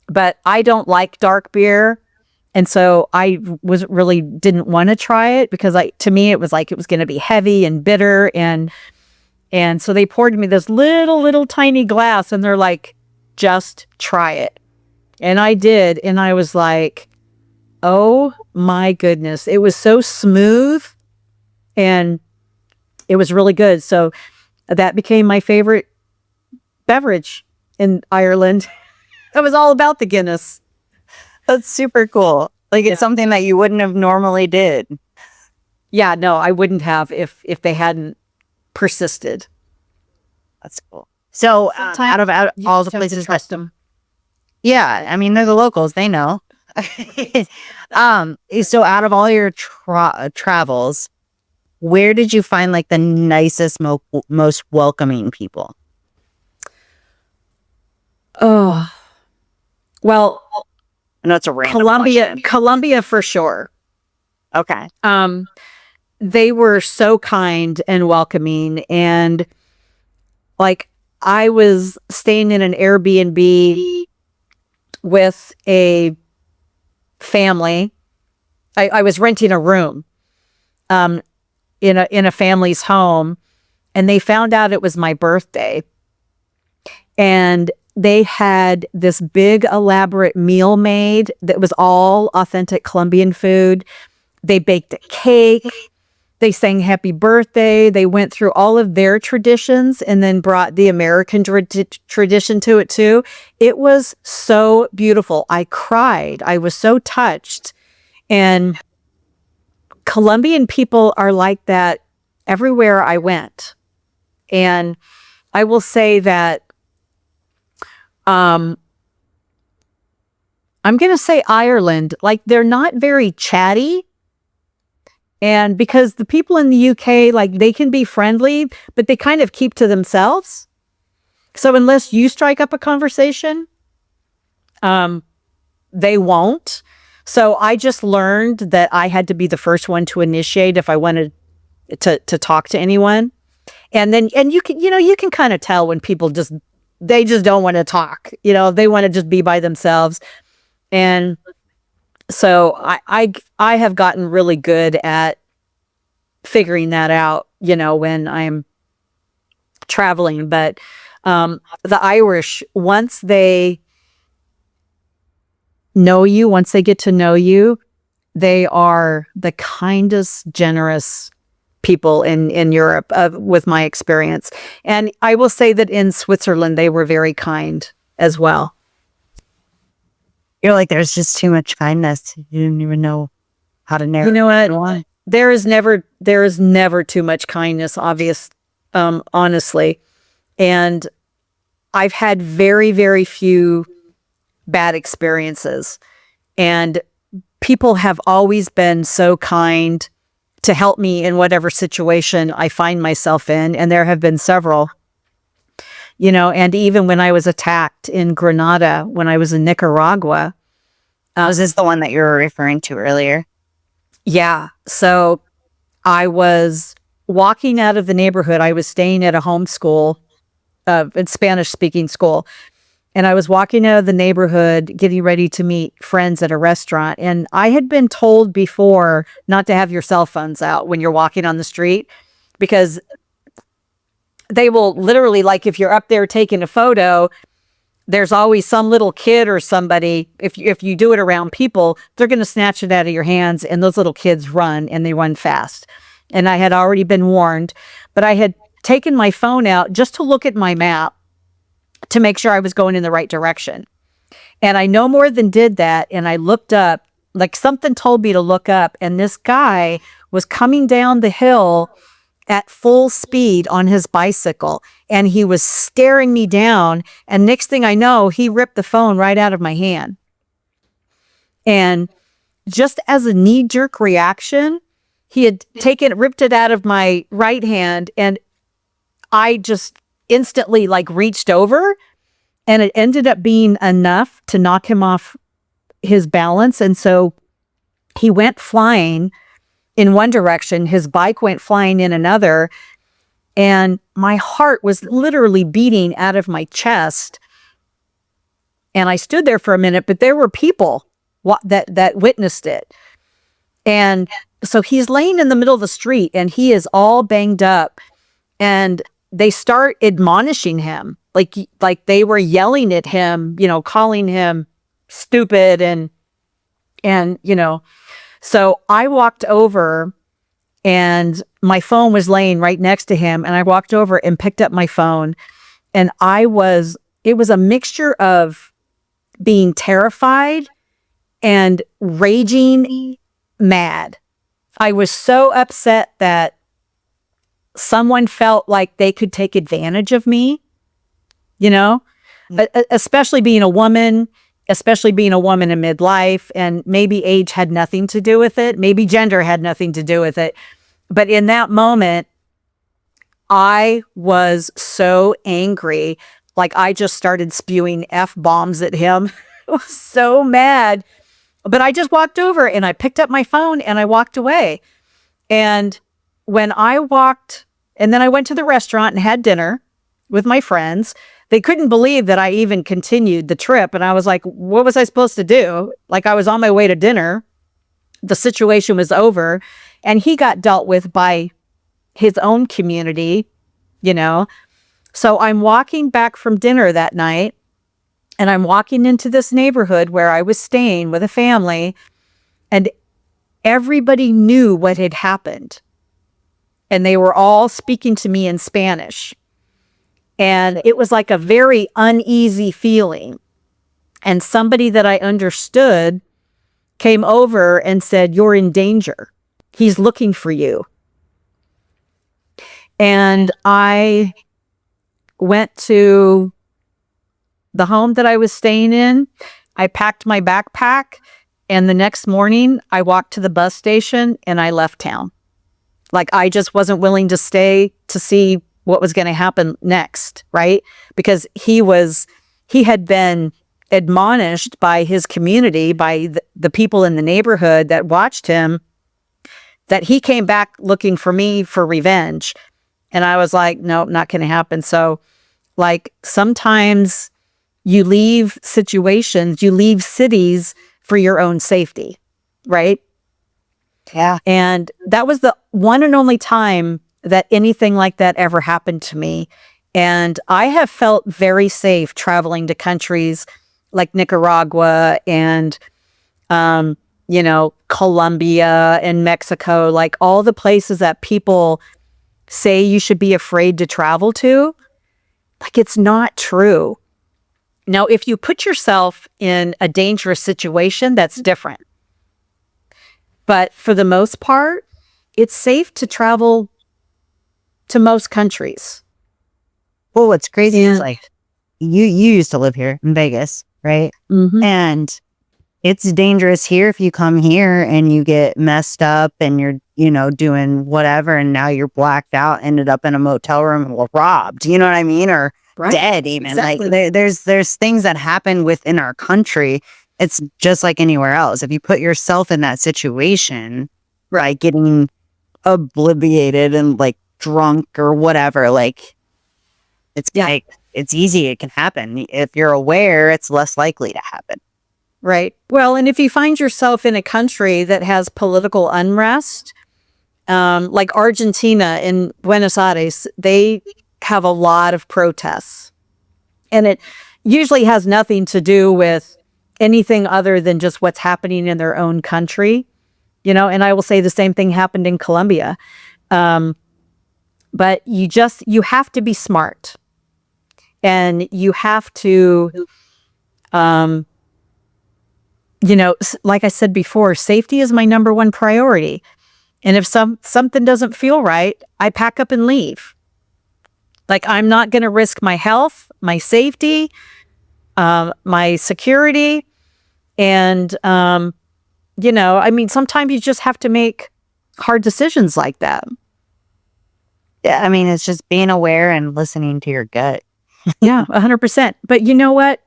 But I don't like dark beer, and so I really didn't want to try it because to me it was like it was going to be heavy and bitter, and so they poured me this little tiny glass, and they're like, just try it, and I did, and I was like, oh my goodness, it was so smooth, and it was really good. So that became my favorite beverage in Ireland. It was all about the Guinness. That's super cool. Like, it's something that you wouldn't have normally did. Yeah, no, I wouldn't have if they hadn't persisted. That's cool. So out of all the places, to trust them. yeah, I mean, they're the locals. They know. So out of all your travels, where did you find like the nicest, most welcoming people? Oh, well, I know it's a random question. Colombia for sure. Okay. They were so kind and welcoming, and like I was staying in an Airbnb with a family. I was renting a room in a family's home, and they found out it was my birthday, and they had this big elaborate meal made that was all authentic Colombian food. They baked a cake. They sang happy birthday. They went through all of their traditions and then brought the American tradition to it too. It was so beautiful. I cried. I was so touched. And Colombian people are like that everywhere I went. And I will say that I'm going to say Ireland, like they're not very chatty. And because the people in the UK, like they can be friendly, but they kind of keep to themselves. So unless you strike up a conversation, they won't. So I just learned that I had to be the first one to initiate if I wanted to talk to anyone. And then, and you can kind of tell when people they just don't want to talk, they want to just be by themselves. And so I have gotten really good at figuring that out, when I'm traveling. But the Irish, once they get to know you, they are the kindest, generous people in Europe, with my experience. And I will say that in Switzerland, they were very kind as well. You're like, there's just too much kindness. You didn't even know how to narrow. You know what? There is never too much kindness, honestly. And I've had very, very few bad experiences. And people have always been so kind to help me in whatever situation I find myself in. And there have been several, and even when I was attacked in Grenada, when I was in Nicaragua. Was this the one that you were referring to earlier? Yeah. So I was walking out of the neighborhood. I was staying at a home school, a Spanish speaking school. And I was walking out of the neighborhood, getting ready to meet friends at a restaurant. And I had been told before not to have your cell phones out when you're walking on the street, because they will literally, like, if you're up there taking a photo, there's always some little kid or somebody. If you do it around people, they're going to snatch it out of your hands, and those little kids run, and they run fast. And I had already been warned, but I had taken my phone out just to look at my map to make sure I was going in the right direction. And I no more than did that. And I looked up, like something told me to look up, and this guy was coming down the hill at full speed on his bicycle, and he was staring me down. And next thing I know, he ripped the phone right out of my hand. And just as a knee-jerk reaction, he had ripped it out of my right hand, and I just instantly reached over, and it ended up being enough to knock him off his balance. And so he went flying in one direction, his bike went flying in another, and my heart was literally beating out of my chest. And I stood there for a minute, but there were people that witnessed it. And so he's laying in the middle of the street, and he is all banged up, and they start admonishing him, like they were yelling at him, calling him stupid, and so I walked over, and my phone was laying right next to him, and I walked over and picked up my phone, and it was a mixture of being terrified and raging mad. I was so upset that someone felt like they could take advantage of me, especially being a woman in midlife, and maybe age had nothing to do with it. Maybe gender had nothing to do with it. But in that moment, I was so angry. Like, I just started spewing F-bombs at him. I was so mad. But I just walked over, and I picked up my phone, and I walked away. And when I walked, and then I went to the restaurant and had dinner with my friends. They couldn't believe that I even continued the trip. And I was like, what was I supposed to do? Like, I was on my way to dinner. The situation was over, and he got dealt with by his own community, So I'm walking back from dinner that night, and I'm walking into this neighborhood where I was staying with a family, and everybody knew what had happened. And they were all speaking to me in Spanish. And it was like a very uneasy feeling. And somebody that I understood came over and said, "You're in danger. He's looking for you." And I went to the home that I was staying in. I packed my backpack, and the next morning I walked to the bus station and I left town. Like, I just wasn't willing to stay to see what was going to happen next, right? Because he had been admonished by his community, by the people in the neighborhood that watched him, that he came back looking for me for revenge. And I was like, nope, not going to happen. So, sometimes you leave situations, you leave cities for your own safety, right? Yeah. And that was the one and only time that anything like that ever happened to me. And I have felt very safe traveling to countries like Nicaragua and, Colombia and Mexico, like all the places that people say you should be afraid to travel to. Like, it's not true. Now, if you put yourself in a dangerous situation, that's different. But for the most part, it's safe to travel to most countries. Well, what's crazy is you used to live here in Vegas, right? Mm-hmm. And it's dangerous here if you come here and you get messed up and you're, doing whatever, and now you're blacked out, ended up in a motel room and robbed, you know what I mean? Or dead even. Exactly. Like there's things that happen within our country. It's just like anywhere else. If you put yourself in that situation, by getting obliviated and like drunk or whatever, like like it's easy, it can happen. If you're aware, it's less likely to happen. Right. Well, and if you find yourself in a country that has political unrest, like Argentina in Buenos Aires, they have a lot of protests. And it usually has nothing to do with anything other than just what's happening in their own country, and I will say the same thing happened in Colombia. But you have to be smart, and you have to, like I said before, safety is my number one priority. And if something doesn't feel right, I pack up and leave. Like, I'm not going to risk my health, my safety, my security. And, I mean, sometimes you just have to make hard decisions like that. Yeah, I mean, it's just being aware and listening to your gut. Yeah, 100%. But you know what?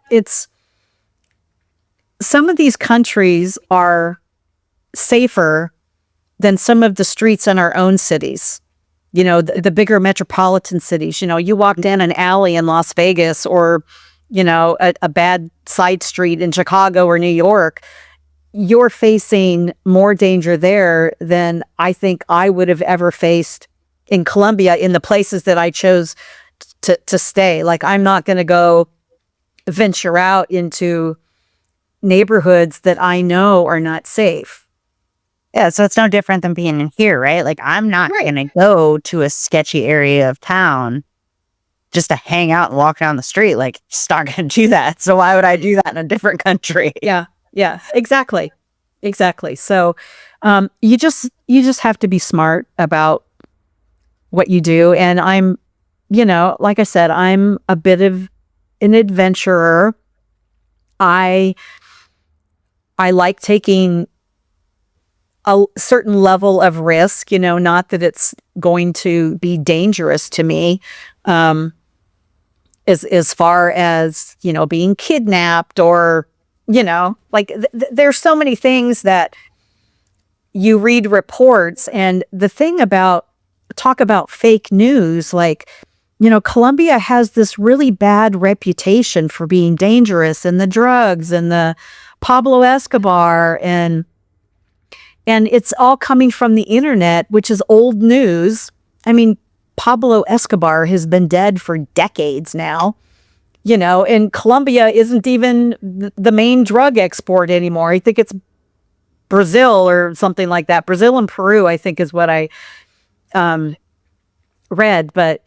Some of these countries are safer than some of the streets in our own cities. The bigger metropolitan cities. You walk down an alley in Las Vegas, or, a bad side street in Chicago or New York, you're facing more danger there than I think I would have ever faced in Colombia, in the places that I chose to stay. Like, I'm not going to go venture out into neighborhoods that I know are not safe. Yeah, so it's no different than being in here, right? Like, I'm not going to go to a sketchy area of town just to hang out and walk down the street. Like, just not going to do that. So why would I do that in a different country? Yeah, exactly. So you just have to be smart about what you do. And I'm, like I said, I'm a bit of an adventurer. I like taking a certain level of risk, not that it's going to be dangerous to me, as far as, being kidnapped, or, like there's so many things that you read reports. And the thing talk about fake news, like, Colombia has this really bad reputation for being dangerous, and the drugs and the Pablo Escobar, and it's all coming from the internet, which is old news. I mean, Pablo Escobar has been dead for decades now, and Colombia isn't even the main drug export anymore. I think it's Brazil or something like that. Brazil and Peru, I think, is what I read. But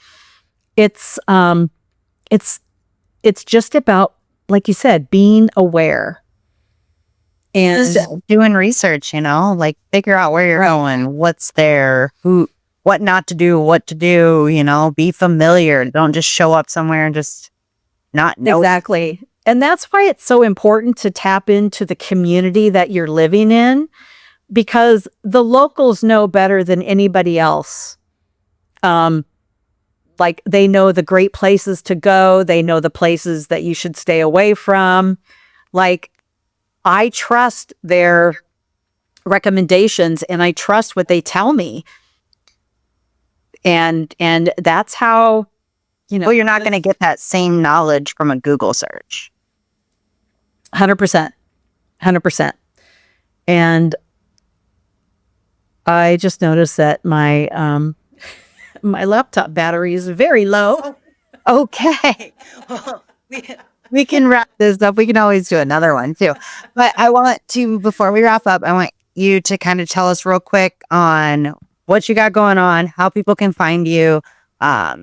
it's just about, like you said, being aware and doing research, like figure out where you're going, what's there, what not to do, what to do, be familiar. Don't just show up somewhere and just not know. Exactly. And that's why it's so important to tap into the community that you're living in, because the locals know better than anybody else. Like, they know the great places to go. They know the places that you should stay away from. Like, I trust their recommendations, and I trust what they tell me. And that's how, well, you're not going to get that same knowledge from a Google search. 100%. And I just noticed that my my laptop battery is very low. Okay. Well, we can wrap this up. We can always do another one too. But before we wrap up, I want you to kind of tell us real quick on what you got going on, how people can find you, how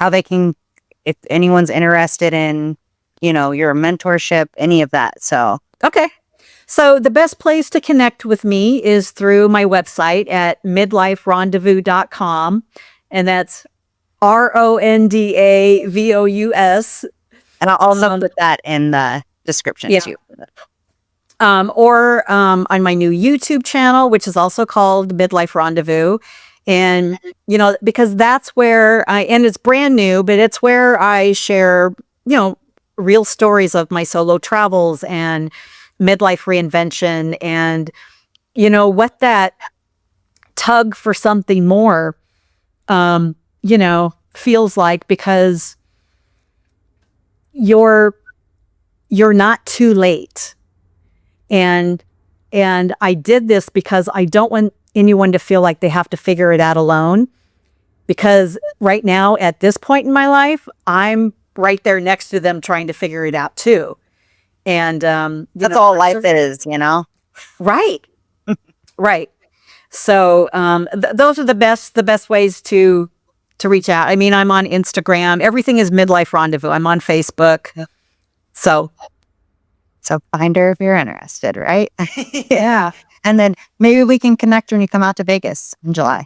they can, if anyone's interested in, your mentorship, any of that. So, okay. So the best place to connect with me is through my website at midliferondavous.com. And that's RONDAVOUS. And I'll also put that in the description too. or on my new YouTube channel, which is also called Midlife Rendezvous. And, because that's where and it's brand new, but it's where I share, real stories of my solo travels and midlife reinvention and, what that tug for something more, feels like, because you're not too late. And I did this because I don't want anyone to feel like they have to figure it out alone. Because right now, at this point in my life, I'm right there next to them trying to figure it out too. And That's all life is, right, right. So those are the best ways to reach out. I mean, I'm on Instagram. Everything is Midlife Rendezvous. I'm on Facebook. Yeah. So find her if you're interested, right? yeah. And then maybe we can connect when you come out to Vegas in July.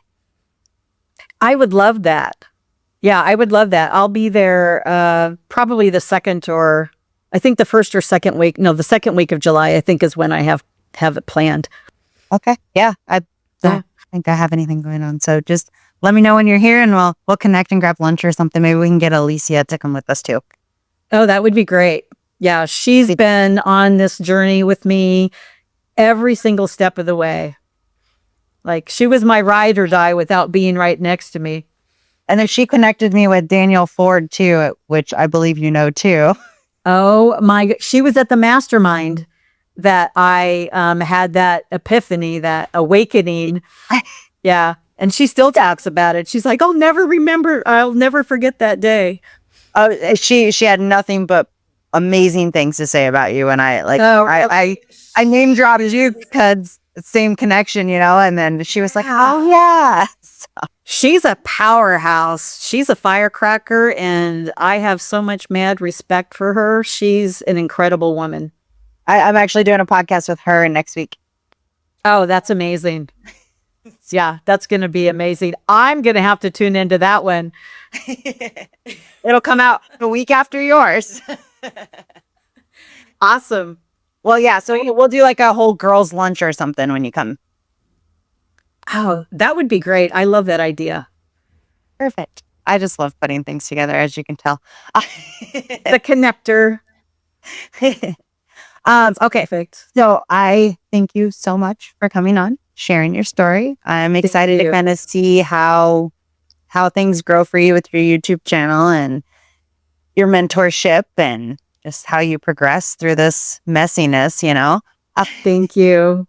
I would love that. Yeah, I would love that. I'll be there probably the second, or I think the first or second week. No, the second week of July, I think, is when I have it planned. Okay. Yeah. I don't think I have anything going on. So just let me know when you're here and we'll connect and grab lunch or something. Maybe we can get Alicia to come with us too. Oh, that would be great. Yeah, she's been on this journey with me every single step of the way. Like, she was my ride or die without being right next to me. And then she connected me with Daniel Ford too, which I believe you know too. Oh my, she was at the mastermind that I had that epiphany, that awakening. Yeah. And she still talks about it. She's like, I'll never forget that day. She had nothing but amazing things to say about you. And I name dropped you because same connection, and then she was like, oh yeah. So. She's a powerhouse. She's a firecracker, and I have so much mad respect for her. She's an incredible woman. I'm actually doing a podcast with her next week. Oh, that's amazing. Yeah, that's going to be amazing. I'm going to have to tune into that one. It'll come out a week after yours. Awesome. Well, yeah, so we'll do like a whole girls' lunch or something when you come. Oh, that would be great. I love that idea. Perfect. I just love putting things together, as you can tell. The connector. Okay. Perfect. So I thank you so much for coming on, sharing your story. I'm excited to kind of see how things grow for you with your YouTube channel and your mentorship and just how you progress through this messiness, Thank you.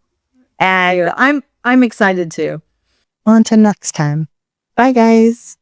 And I'm excited too. Well, until next time. Bye, guys.